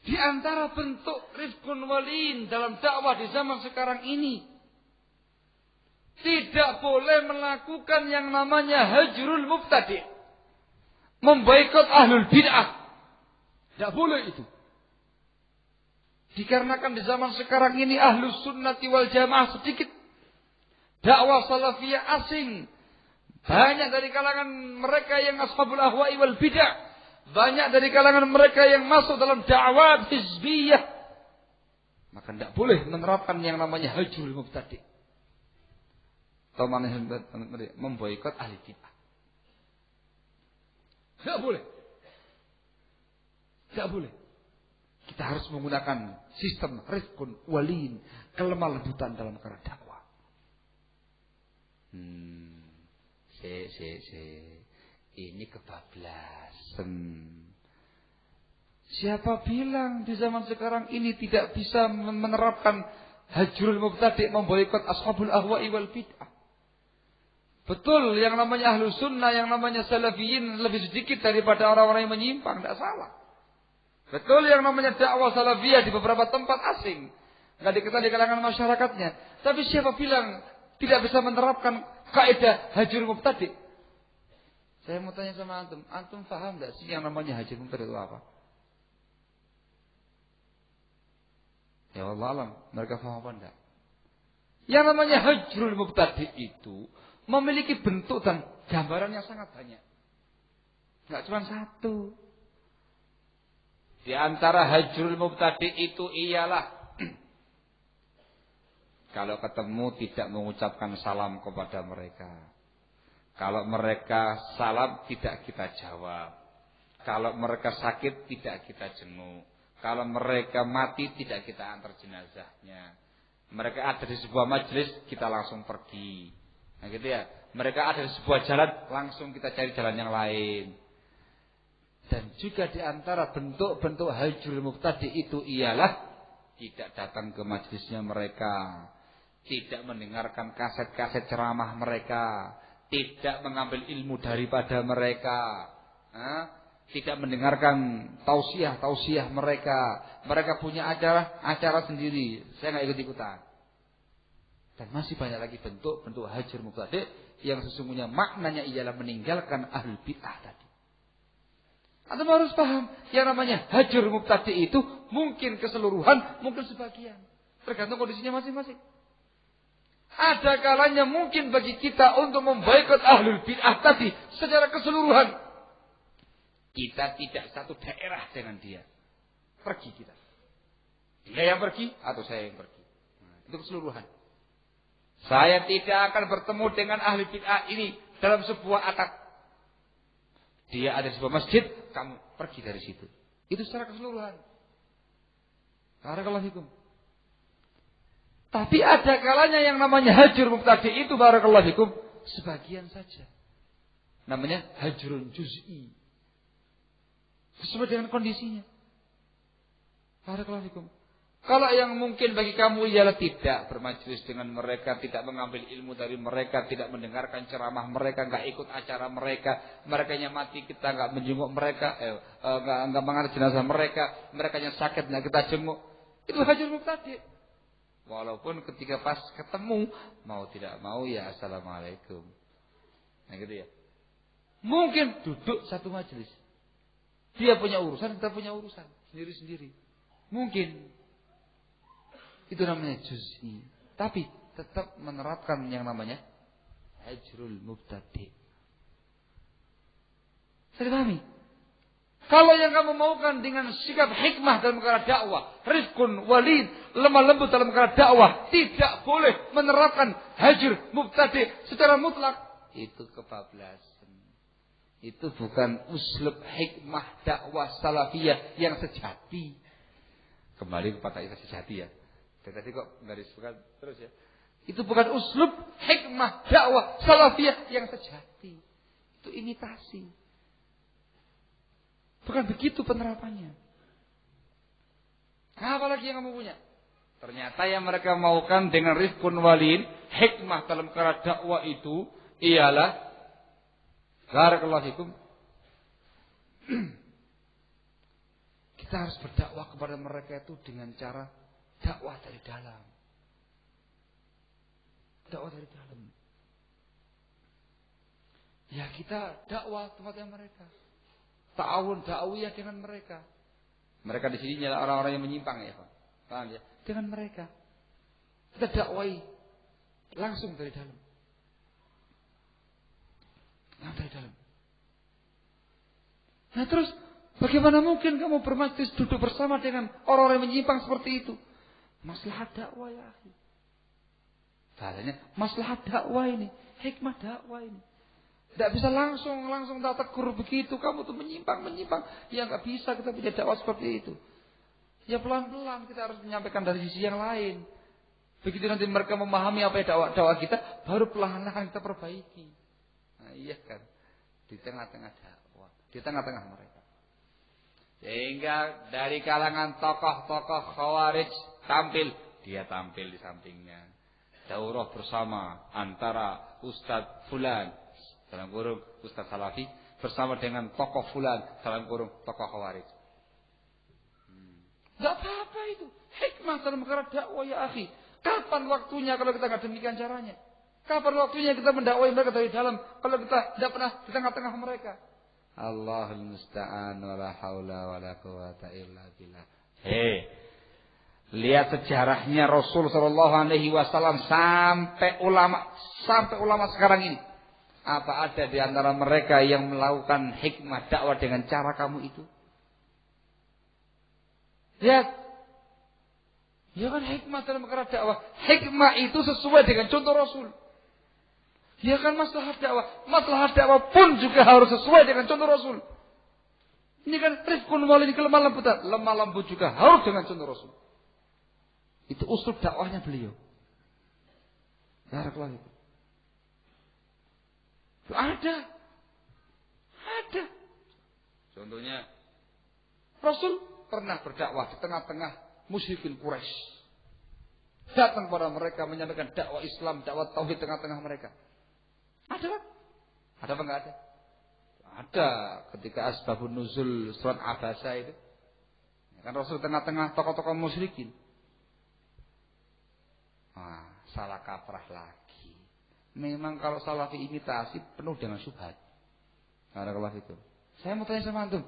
Di antara bentuk rifqun walin dalam dakwah di zaman sekarang ini, tidak boleh melakukan yang namanya hajrul mubtadi', memboikot ahlul bid'ah. Tidak boleh itu. Dikarenakan di zaman sekarang ini ahlus sunnati wal jamaah sedikit, dakwah salafiyah asing. Banyak dari kalangan mereka yang ashabul ahwa'i wal bid'ah. Banyak dari kalangan mereka yang masuk dalam dakwah hizbiyah. Maka tidak boleh menerapkan yang namanya hajrul mubtadi', atau memboikot ahli bid'ah. Tidak boleh. Tidak boleh. Kita harus menggunakan sistem rifqun walin, kelemah lembutan dalam perkara dakwah. Ini kebablasan. Siapa bilang di zaman sekarang ini tidak bisa menerapkan hajrul mubtadi', memboikot ashabul ahwa'i wal bid'ah? Betul, yang namanya ahlu sunnah, yang namanya salafiyin lebih sedikit daripada orang-orang yang menyimpang, tidak salah. Betul, yang namanya dakwah salafiyah di beberapa tempat asing, nggak diketahui di kalangan masyarakatnya. Tapi siapa bilang tidak bisa menerapkan kaidah hajrul mubtadi'? Saya mau tanya sama antum, antum paham nggak sih yang namanya hajrul mubtadi' itu apa? Ya Allah alam, mereka paham apa enggak? Yang namanya hajrul mubtadi' itu memiliki bentuk dan gambaran yang sangat banyak. Nggak cuma satu. Di antara hajrul mubtadi' itu ialah kalau ketemu tidak mengucapkan salam kepada mereka. Kalau mereka salam tidak kita jawab. Kalau mereka sakit tidak kita jenguk. Kalau mereka mati tidak kita antar jenazahnya. Mereka ada di sebuah majelis kita langsung pergi. Nah gitu ya. Mereka ada di sebuah jalan langsung kita cari jalan yang lain. Dan juga di antara bentuk-bentuk hajrul mubtadi' itu ialah tidak datang ke majelisnya mereka, tidak mendengarkan kaset-kaset ceramah mereka, tidak mengambil ilmu daripada mereka, tidak mendengarkan tausiah mereka. Mereka punya acara sendiri, saya nggak ikut-ikutan. Dan masih banyak lagi bentuk-bentuk hajrul mubtadi' yang sesungguhnya maknanya ialah meninggalkan ahlul bid'ah tadi. Anda harus paham, yang namanya hajrul mubtadi' itu mungkin keseluruhan, mungkin sebagian, tergantung kondisinya masing-masing. Ada kalanya mungkin bagi kita untuk memboikot ahlul bid'ah tadi secara keseluruhan. Kita tidak satu daerah dengan dia. Pergi kita. Dia yang pergi atau saya yang pergi. Nah, itu keseluruhan. Saya tidak akan bertemu dengan ahli bid'ah ini dalam sebuah atap. Dia ada di sebuah masjid, kamu pergi dari situ. Itu secara keseluruhan. Barakallahu fikum. Tapi ada kalanya yang namanya hajrul mubtadi' itu barakallahu fikum sebagian saja. Namanya hajrun juz'i. Sesuai dengan kondisinya. Barakallahu fikum. Kalau yang mungkin bagi kamu ialah tidak bermajelis dengan mereka, tidak mengambil ilmu dari mereka, tidak mendengarkan ceramah mereka, enggak ikut acara mereka, merekanya mati kita enggak menjenguk mereka, enggak mengantar jenazah mereka, merekanya sakit enggak kita jenguk. Itu hajrul mubtadi'. Walaupun ketika pas ketemu mau tidak mau ya assalamualaikum. Nah gitu ya. Mungkin duduk satu majelis. Dia punya urusan, kita punya urusan sendiri-sendiri. Mungkin itu namanya juz'i. Tapi tetap menerapkan yang namanya hajrul mubtadi'. Saya pahami. Kalau yang kamu maukan dengan sikap hikmah dalam perkara dakwah, rifqun walid, lemah lembut dalam perkara dakwah, tidak boleh menerapkan hajr mubtadi secara mutlak, itu kebablasan. Itu bukan uslub hikmah dakwah salafiyah yang sejati. Kembali kepada yang sejati ya. Tadi kok garis bukan terus ya. Itu bukan uslub hikmah dakwah salafiyah yang sejati. Itu imitasi. Bukan begitu penerapannya. Apa lagi yang kamu punya? Ternyata yang mereka maukan dengan rifqun walin, hikmah dalam perkara dakwah itu ialah barakallahu fikum. Kita harus berdakwah kepada mereka itu dengan cara dakwah dari dalam. Dakwah dari dalam. Ya kita dakwah tempatnya mereka. Ta'awun dakwiyah dengan mereka. Mereka di sini adalah orang-orang yang menyimpang ya, Pak. Paham ya? Dengan mereka. Kita dakwai langsung dari dalam. Langsung dari dalam. Nah terus bagaimana mungkin kamu bermajlis duduk bersama dengan orang-orang yang menyimpang seperti itu? Maslahat dakwah ya akhi. Bahasanya maslahat dakwah ini, hikmah dakwah ini. Tidak bisa langsung tak tegur begitu. Kamu tuh menyimpang. Ya nggak bisa kita punya dakwah seperti itu. Ya pelan-pelan kita harus menyampaikan dari sisi yang lain. Begitu nanti mereka memahami apa yang dakwah kita, baru perlahan-lahan kita perbaiki. Nah, iya kan. Di tengah-tengah dakwah, di tengah-tengah mereka. Sehingga dari kalangan tokoh-tokoh khawarij tampil, dia tampil di sampingnya. Daurah bersama antara Ustadz Fulan dalam kurung Ustaz Salafi bersama dengan tokoh fulan dalam kurung tokoh khawarij. Tidak apa-apa itu. Hikmah dalam perkara dakwah ya akhi. Kapan waktunya kalau kita tidak demikian caranya? Kapan waktunya kita mendakwai mereka dari dalam kalau kita tidak pernah di tengah-tengah mereka? Allahul musta'an wala haula wala quwata illa billah. Lihat sejarahnya Rasul sallallahu alaihi wasallam sampai ulama sekarang ini. Apa ada di antara mereka yang melakukan hikmah dakwah dengan cara kamu itu? Lihat. Ya kan hikmah dalam perkara dakwah. Hikmah itu sesuai dengan contoh Rasul. Ya kan maslahat dakwah. Maslahat dakwah pun juga harus sesuai dengan contoh Rasul. Ini kan rifqun walin kelemah lembutan. Lemah lembut juga harus dengan contoh Rasul. Itu usul dakwahnya beliau. Barakallahu fikum. Ada. Contohnya Rasul pernah berdakwah di tengah-tengah musyrikin Quraisy. Datang kepada mereka menyampaikan dakwah Islam, dakwah tauhid tengah-tengah mereka. Ada kan? Ada apa enggak ada? Ada ketika asbabun nuzul surat Abasa itu. Kan Rasul tengah-tengah tokoh-tokoh musyrikin. Salah kaprah lagi. Memang kalau salafi imitasi penuh dengan syubhat. Barakallahu fikum. Saya mau tanya sama antum.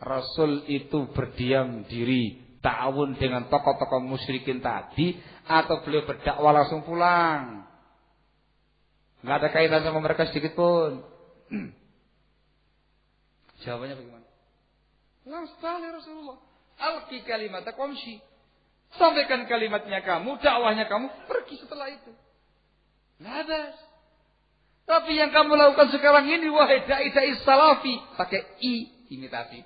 Rasul itu berdiam diri, ta'awun dengan tokoh-tokoh musyrikin tadi, atau beliau berdakwah langsung pulang? Enggak ada kaitan sama mereka sedikit pun. Jawabannya bagaimana? Langsung sekali Rasulullah. Alqi kalimat qamsi. Sampaikan kalimatnya kamu, dakwahnya kamu, pergi setelah itu. Labas. Tapi yang kamu lakukan sekarang ini, wahai dai salafi, pakai imitasi.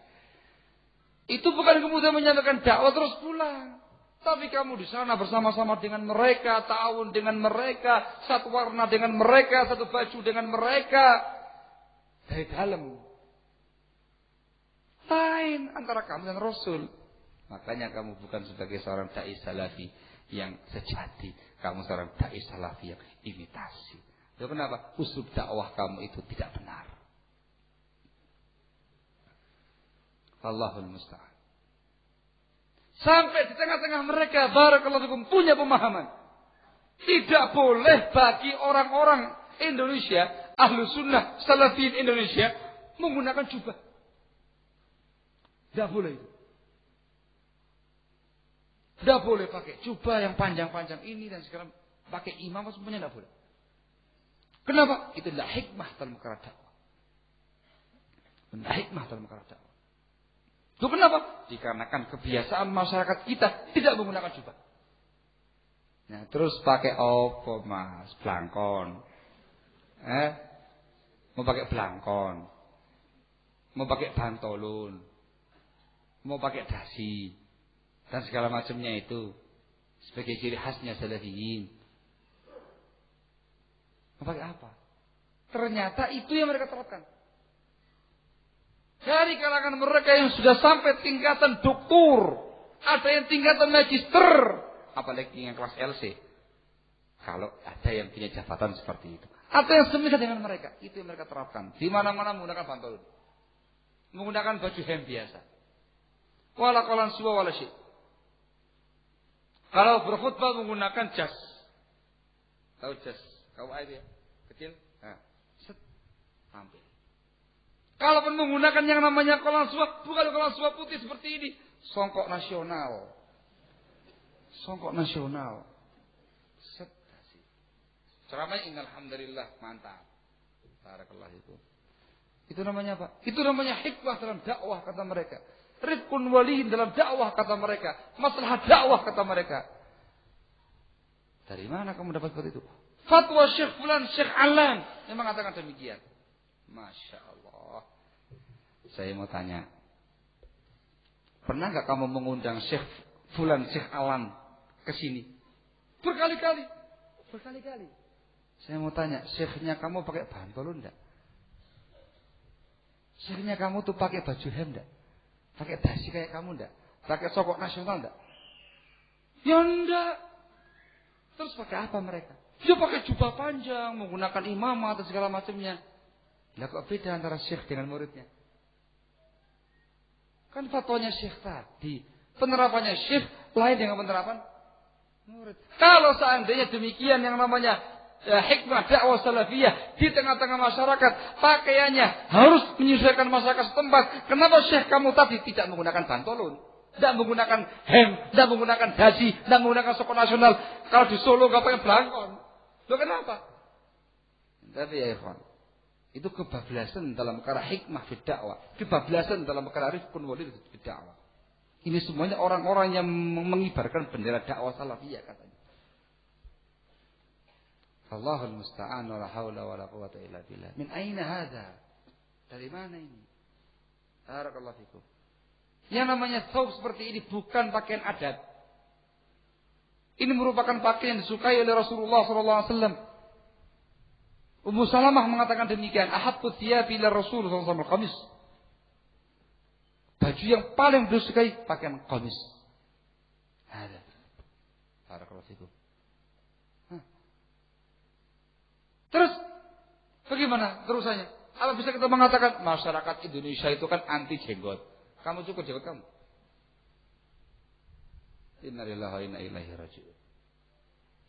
Itu bukan kemudian menyampaikan dakwah terus pulang. Tapi kamu di sana bersama-sama dengan mereka, ta'awun dengan mereka, satu warna dengan mereka, satu baju dengan mereka. Dari dalam. Lain antara kamu dan Rasul. Makanya kamu bukan sebagai seorang dai salafi yang sejati. Kamu seorang dai salafi yang imitasi. Itu kenapa? Uslub dakwah kamu itu tidak benar. Allahul musta'an. Sampai di tengah-tengah mereka barakallahu fikum punya pemahaman. Tidak boleh bagi orang-orang Indonesia, ahlu sunnah, salafiyin Indonesia menggunakan jubah. Tidak boleh itu. Tidak boleh pakai jubah yang panjang-panjang ini dan sekarang pakai imam semuanya tidak boleh. Kenapa? Itu tidak hikmah dalam perkara dakwah. Tidak hikmah dalam perkara dakwah. Itu kenapa? Dikarenakan kebiasaan masyarakat kita tidak menggunakan jubah. Nah, terus pakai apa mas? Blangkon. Mau pakai blangkon. Mau pakai bantolun. Mau pakai dasi. Dan segala macamnya itu. Sebagai ciri khasnya salafiyin. Mau pakai apa? Ternyata itu yang mereka terapkan. Dari kalangan mereka yang sudah sampai tingkatan doktor, ada yang tingkatan magister, apalagi yang kelas LC. Kalau ada yang punya jabatan seperti itu, ada yang semisal dengan mereka, itu yang mereka terapkan. Di mana-mana menggunakan pantolon, menggunakan baju hem biasa. Wala qalan suwa wala syai'. Kalau berkhutbah menggunakan jas, tahu jas? Kau itu ya, kecil, tampil. Kalau pun menggunakan yang namanya kolan suap, bukan kolan suap putih seperti ini. Songkok nasional. Songkok nasional. Ceramahnya innalhamdulillah, mantap. Barakallah itu. Itu namanya apa? Itu namanya hikmah dalam dakwah kata mereka. Rifqun walihin dalam dakwah kata mereka. Masalah dakwah kata mereka. Dari mana kamu dapat seperti itu? Fatwa Syekh Fulan, Syekh Alan yang mengatakan demikian. Masya Allah. Saya mau tanya. Pernah nggak kamu mengundang Syekh Fulan, Syekh Alan ke sini? Berkali-kali. Berkali-kali. Saya mau tanya, syekhnya kamu pakai bantolun enggak? Syekhnya kamu tuh pakai baju hem enggak? Pakai dasi kayak kamu enggak? Pakai songkok nasional enggak? Ya enggak. Terus pakai apa mereka? Dia pakai jubah panjang, menggunakan imamah atau segala macamnya. Lah kok beda antara syekh dengan muridnya? Kan fatwanya syekh tadi. Penerapannya syekh lain dengan penerapan murid. Kalau seandainya demikian yang namanya hikmah dakwah salafiyah di tengah-tengah masyarakat, pakaiannya harus menyesuaikan masyarakat setempat. Kenapa syekh kamu tadi tidak menggunakan bantolun? Tidak menggunakan hem, tidak menggunakan dasi, tidak menggunakan songkok nasional. Kalau di Solo nggak pakai belangkon. Loh kenapa? Tapi ya ikhwan, itu kebablasan dalam perkara hikmah fi dakwah, kebablasan dalam perkara rifqun walid fi dakwah. Ini semuanya orang-orang yang mengibarkan bendera dakwah salafiyah katanya. Allahul musta'an wa la haula wa la quwwata illa billah. Min aina hadza? Dari mana ini? Barakallahu fikum. Yang namanya thawb seperti ini bukan pakaian adat. Ini merupakan pakaian yang disukai oleh Rasulullah sallallahu alaihi wasallam. Ummu Salamah mengatakan demikian, ahabbu thiyabi ila Rasul sallallahu alaihi wasallam qamis. Baju yang paling disukai pakaian qamis. Ada. Barakallahu fikum. Terus bagaimana terusannya? Apa bisa kita mengatakan masyarakat Indonesia itu kan anti jenggot? Kamu cukup jenggot kamu. Innalillahi wa inna ilaihi raji'un.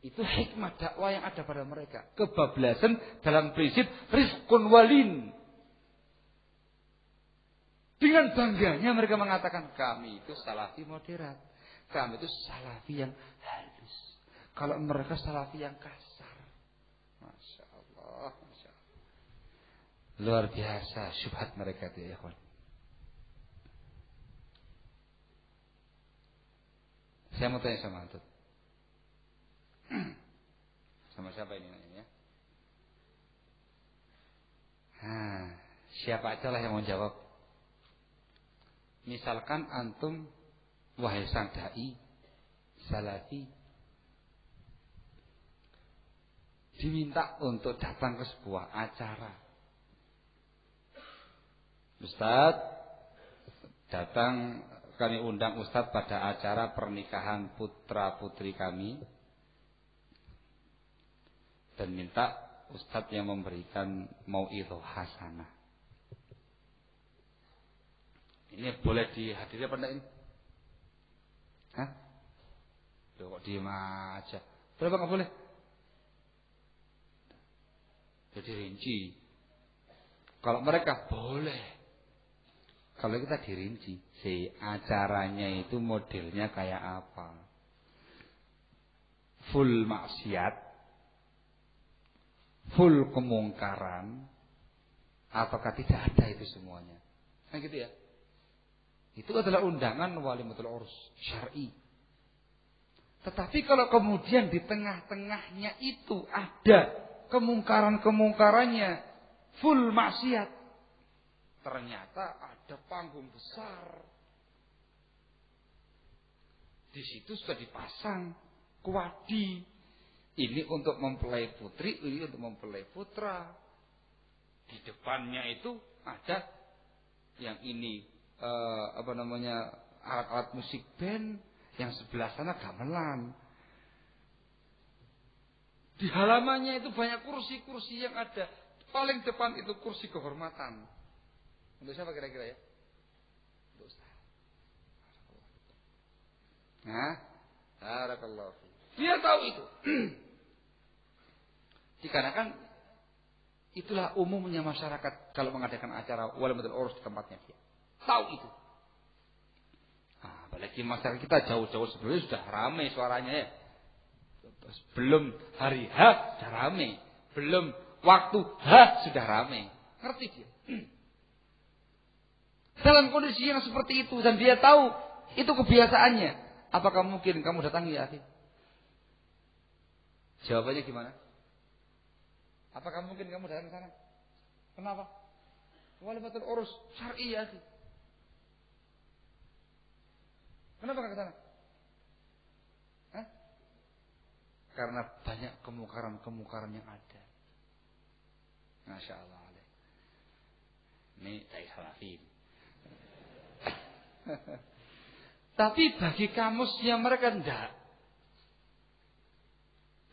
Itu hikmah dakwah yang ada pada mereka. Kebablasan dalam prinsip rifqun walin. Dengan bangganya mereka mengatakan kami itu salafi moderat. Kami itu salafi yang halus. Kalau mereka salafi yang kasar. Masya Allah. Masya Allah. Luar biasa syubhat mereka itu ya kawan. Saya mau tanya sama antum. Sama siapa ini nanya? Siapa aja lah yang mau jawab. Misalkan antum wahai sang dai salafi diminta untuk datang ke sebuah acara. Ustaz datang, kami undang Ustaz pada acara pernikahan putra putri kami dan minta Ustaz yang memberikan mau'idhah hasanah. Ini boleh dihadiri apa enggak ini? Hah? Loh kok diem aja? Kenapa nggak boleh? Jadi rinci. Kalau mereka boleh. Kalau kita dirinci, si acaranya itu modelnya kayak apa? Full maksiat, full kemungkaran, ataukah tidak ada itu semuanya? Kan gitu ya? Itu adalah undangan walimatul urus syar'i. Tetapi kalau kemudian di tengah-tengahnya itu ada kemungkaran-kemungkarannya, full maksiat. Ternyata ada panggung besar. Di situ sudah dipasang kuadi. Ini untuk mempelai putri, ini untuk mempelai putra. Di depannya itu ada yang ini alat-alat musik band. Yang sebelah sana gamelan. Di halamannya itu banyak kursi-kursi yang ada. Paling depan itu kursi kehormatan. Untuk siapa kira-kira ya? Untuk Ustaz. Nah, barakallahu fi. Dia tahu itu. Dikarenakan itulah umumnya masyarakat kalau mengadakan acara walimatul urus di tempatnya dia. Tahu itu. Apalagi masyarakat kita jauh-jauh sebelumnya sudah ramai suaranya ya. Belum hari H sudah ramai. Belum waktu H sudah ramai. Ngerti dia. Dalam kondisi yang seperti itu dan dia tahu itu kebiasaannya. Apakah mungkin kamu datangi ya? Jawabannya gimana? Apakah mungkin kamu datang ke sana? Kenapa? Walimatul urus syar'i ya. Kenapa gak ke sana? Hah? Karena banyak kemungkaran-kemungkaran yang ada. Masya Allah. Ini dari salafin. Tapi bagi kamusnya mereka enggak.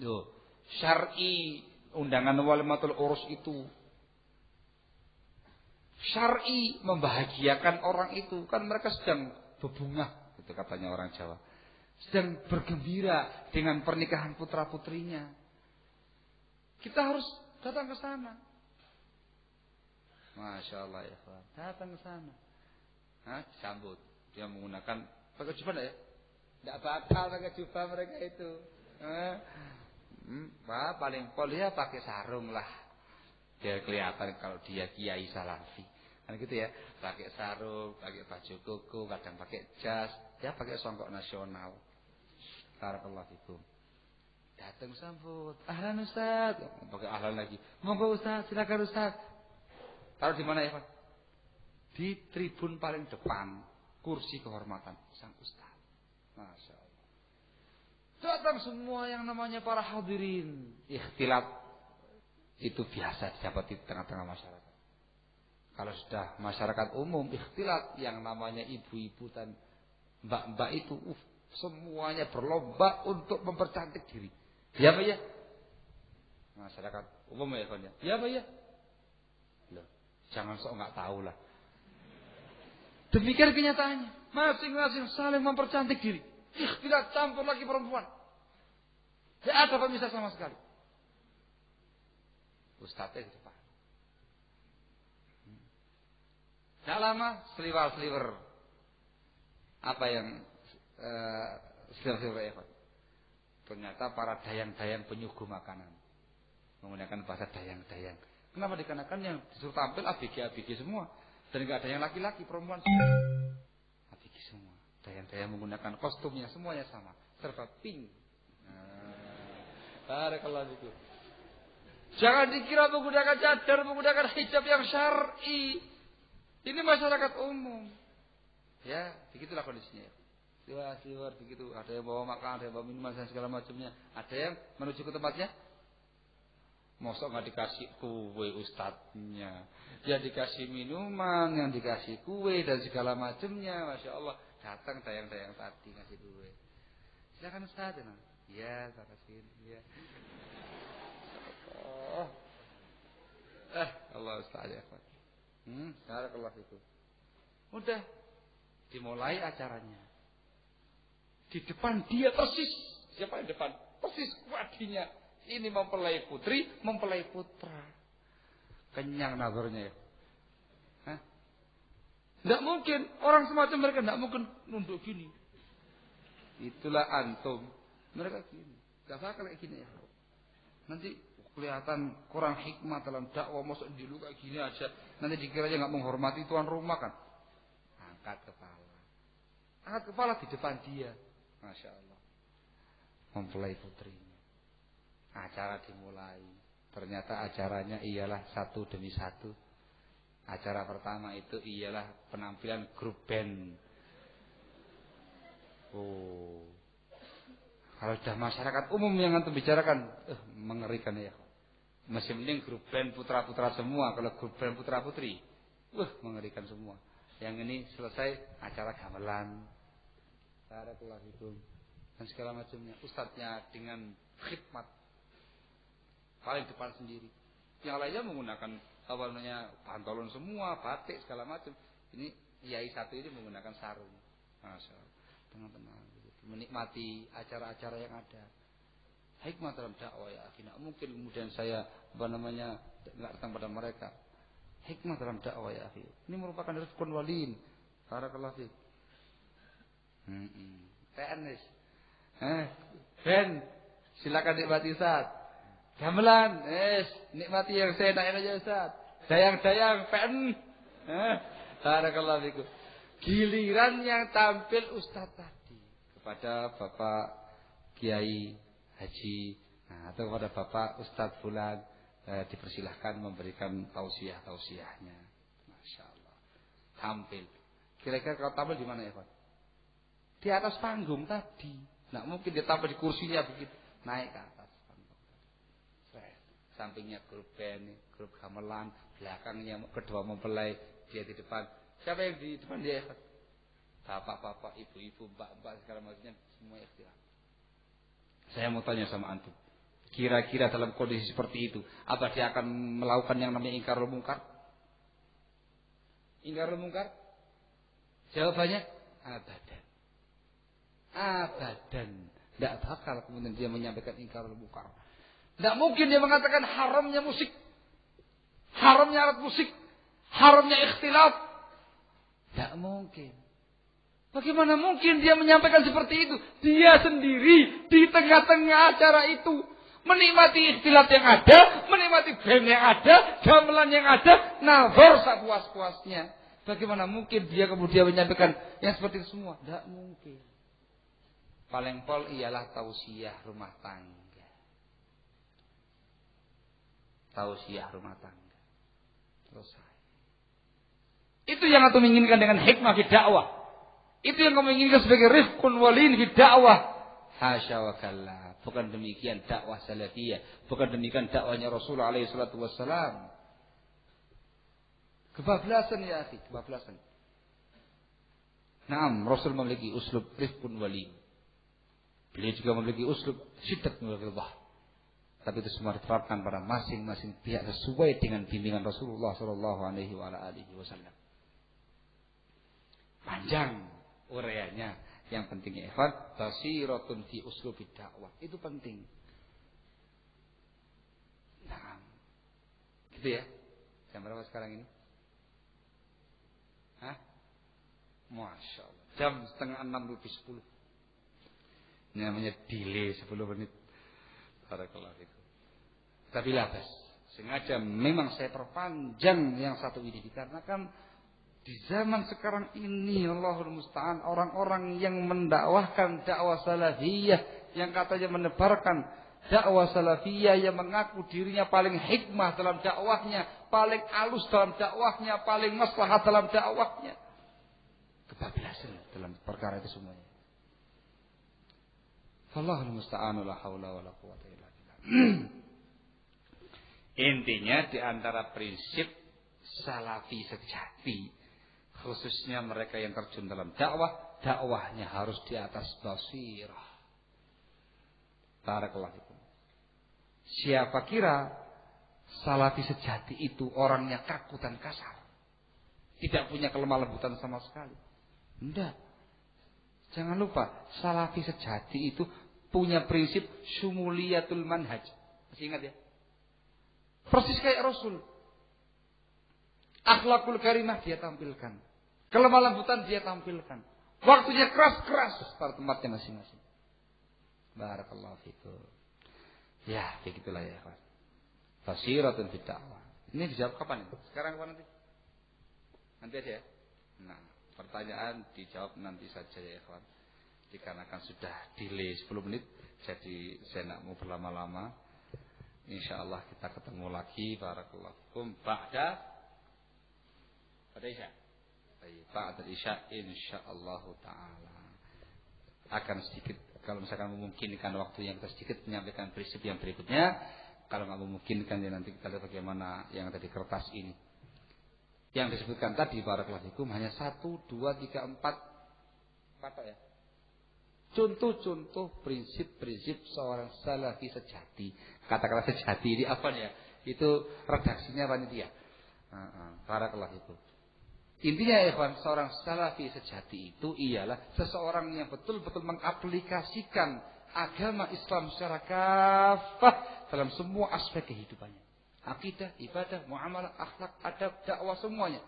Loh, syar'i undangan walimatul urus itu syar'i membahagiakan orang itu. Kan mereka sedang bebungah. Itu katanya orang Jawa. Sedang bergembira dengan pernikahan putra-putrinya. Kita harus datang ke sana. Masya Allah ya Pak. Datang ke sana. Disambut. Dia menggunakan pakai jubah enggak ya? Tidak bakal pakai jubah mereka itu. Paling pol ya pakai sarung lah. Dia kelihatan kalau dia kiai salafi. Kan gitu ya, pakai sarung, pakai baju koko, kadang pakai jas, ya pakai songkok nasional. Barakallahu fikum. Datang sambut, ahlan Ustaz, pakai ahlan lagi. Monggo Ustaz, silakan Ustaz. Taruh di mana ya Pak? Di tribun paling depan, kursi kehormatan sang Ustaz. Masya Allah. Datang semua yang namanya para hadirin. Ikhtilat itu biasa didapat di tengah-tengah masyarakat. Kalau sudah masyarakat umum ikhtilat yang namanya ibu-ibu dan mbak-mbak itu semuanya berlomba untuk mempercantik diri. Ya Pak ya? Masyarakat umum ya Pak ya? Ya Pak ya? Loh, jangan sok enggak tahu lah. Demikian kenyataannya. Masing-masing saling mempercantik diri. Ikhtilat campur lagi perempuan. Tidak ada pemisah sama sekali. Ustaznya di depan. Tidak lama seliwer-seliwer. Apa yang seliwer-seliwer ya Pak? Ternyata para dayang-dayang penyuguh makanan. Menggunakan bahasa dayang-dayang. Kenapa? Dikarenakan yang disuruh tampil ABG-ABG semua. Dan tidak ada yang laki-laki, perempuan semua. ABG semua. Dayang-dayang menggunakan kostumnya semuanya sama. Serba pink. Barakallahu fikum. Jangan dikira menggunakan cadar, menggunakan hijab yang syar'i. Ini masyarakat umum. Ya, begitulah kondisinya. Siwar begitu. Ada yang bawa makan, ada yang bawa minuman dan segala macamnya. Ada yang menuju ke tempatnya. Mosok nggak dikasih kue ustadznya. Ya dikasih minuman, yang dikasih kue dan segala macamnya. Masya Allah. Datang dayang-dayang tadi ngasih kue. Silakan Ustaz. Ya, terima kasih. Ya. Allah Ustaz ya. Barakallahu fikum. Udah dimulai acaranya. Di depan dia persis. Siapa yang depan? Persis kuadinya. Ini mempelai putri, mempelai putra. Kenyang nazarnya ya. Tidak mungkin. Orang semacam mereka tidak mungkin nunduk gini. Itulah antum. Mereka gini. Gak bakal kayak gini ya. Nanti kelihatan kurang hikmah dalam dakwah. Masuk dulu kayak gini aja. Nanti dikiranya gak menghormati tuan rumah kan. Angkat kepala. angkat kepala di depan dia. Masya Allah. Mempelai putrinya. Acara dimulai. Ternyata acaranya ialah satu demi satu. Acara pertama itu ialah penampilan grup band. Oh. Kalau sudah masyarakat umum yang antum bicarakan, mengerikan ya. Masih mending grup band putra-putra semua. Kalau grup band putra-putri, mengerikan semua. Yang ini selesai acara gamelan, barakallahu fikum, dan segala macamnya. Ustadznya dengan khidmat paling depan sendiri. Yang lainnya menggunakan pantolon semua, batik segala macam. Ini kiai satu ini menggunakan sarung. Masya Allah. Tenang-tenang. Menikmati acara-acara yang ada. Hikmah dalam dakwah ya, tidak mungkin kemudian saya nggak datang pada mereka. Hikmah dalam dakwah ya, ini merupakan rifqun walin. Barakallahu fiik. Tenis. Ben, silakan nikmati Ustaz. Gamelan, nikmati yang saya enak aja Ustaz. Dayang-dayang, pen. Barakallahu fiik. Giliran yang tampil Ustaz tadi kepada Bapak Kiai Haji, atau kepada Bapak Ustadz Fulan, dipersilahkan memberikan tausiah-tausiahnya. Masya Allah. Tampil. Kira-kira kalau tampil di mana ya Pak? Di atas panggung tadi. Nah mungkin dia tampil di kursinya begitu. Naik ke atas panggung. Sampingnya grup band, grup gamelan, belakangnya kedua mempelai, dia di depan. Siapa yang di depan dia? Bapak-bapak, ibu-ibu, mbak-mbak, segala macamnya semua ikhtiar. Saya mau tanya sama antum. Kira-kira dalam kondisi seperti itu, apa dia akan melakukan yang namanya ingkarul mungkar? Ingkarul mungkar? Jawabannya abadan. Abadan. Tidak bakal kemudian dia menyampaikan ingkarul mungkar. Tidak mungkin dia mengatakan haramnya musik, haramnya alat musik, haramnya ikhtilaf. Tidak mungkin. Bagaimana mungkin dia menyampaikan seperti itu? Dia sendiri di tengah-tengah acara itu menikmati ikhtilat yang ada, menikmati band yang ada, gamelan yang ada, nazar sepuas-puasnya. Bagaimana mungkin dia kemudian menyampaikan yang seperti itu semua? Tidak mungkin. Paling pol ialah tausiah rumah tangga. Tausiah rumah tangga. Selesai. Itu yang aku inginkan dengan hikmah fi dakwah. Itu yang kamu inginkan sebagai rifqun walin fi dakwah. Hasya wa kalla. Bukan demikian dakwah salafiyah. Bukan demikian dakwahnya Rasulullah alaihi salatu wassalam. Kebablasan ya akhi, kebablasan. Naam, Rasul memiliki uslub rifqun walin. Beliau juga memiliki uslub syiddatun ridhah. Tapi itu semua diterapkan pada masing-masing pihak sesuai dengan bimbingan Rasulullah sallallahu alaihi wasallam. Panjang uraiannya, yang penting ikhwan, basiratun fi uslubid dakwah. Itu penting. Nah, gitu ya. Jam berapa sekarang ini? Hah? Masya Allah. Jam 5:30 Ini namanya delay 10 menit. Barakallahu fikum. Tapi labas. Sengaja memang saya perpanjang yang satu ini dikarenakan di zaman sekarang ini Allahul Musta'an, orang-orang yang mendakwahkan dakwah salafiyah, yang katanya menebarkan dakwah salafiyah, yang mengaku dirinya paling hikmah dalam dakwahnya, paling halus dalam dakwahnya, paling maslahat dalam dakwahnya, kebablasan dalam perkara itu semuanya. Allahul Musta'an, la haula wala quwwata illa billah. Intinya di antara prinsip salafi sejati, khususnya mereka yang terjun dalam dakwah, dakwahnya harus di atas basirah. Barakallahu fikum. Siapa kira salafi sejati itu orangnya kaku dan kasar, tidak punya kelemah lembutan sama sekali? Tidak. Jangan lupa, salafi sejati itu punya prinsip syumuliyatul manhaj. Masih ingat ya? Persis kayak Rasul. Akhlakul karimah dia tampilkan. Kelemah lembutan dia tampilkan. Waktunya keras-keras pada tempatnya masing-masing. Barakallahu fikum. Ya, begitulah ya, Pak. Basiratun fid dakwah. Ini dijawab kapan? Sekarang apa nanti? Nanti aja ya. Nah, pertanyaan dijawab nanti saja ya ikhwan. Dikarenakan sudah delay 10 menit, jadi saya tidak mau berlama-lama. Insyaallah kita ketemu lagi. Barakallahu fikum ba'da Isya. Baik, ba'da Isya insyaallah taala. Akan sedikit, kalau misalkan memungkinkan waktu yang kita sedikit menyampaikan prinsip yang berikutnya. Kalau nggak memungkinkan ya nanti kita lihat bagaimana yang ada di kertas ini. Yang disebutkan tadi barakallahu fikum hanya 1, 2, 3, 4 patok ya. Contoh-contoh prinsip-prinsip seorang salafi sejati. Kata-kata sejati ini apa ya? Itu redaksinya panitia. Barakallahu fikum. Intinya ya ikhwan, seorang salafi sejati itu ialah seseorang yang betul-betul mengaplikasikan agama Islam secara kafah dalam semua aspek kehidupannya. Akidah, ibadah, muamalah, akhlak, adab, dakwah semuanya.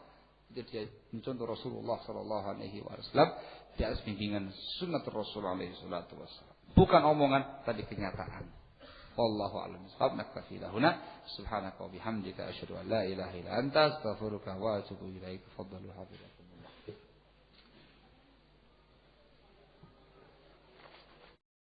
Itu dia mencontoh Rasulullah sallallahu alaihi wasallam di atas bimbingan sunnah Rasulullah alaihi salatu wasallam. Bukan omongan, tapi kenyataan. Wallahu a'lam bishawab. Naktafi lahuna. Subhanaka wa bihamdika asyhadu an la ilaha illa anta astaghfiruka wa atubu ilaik. Fadhalu hafizakum.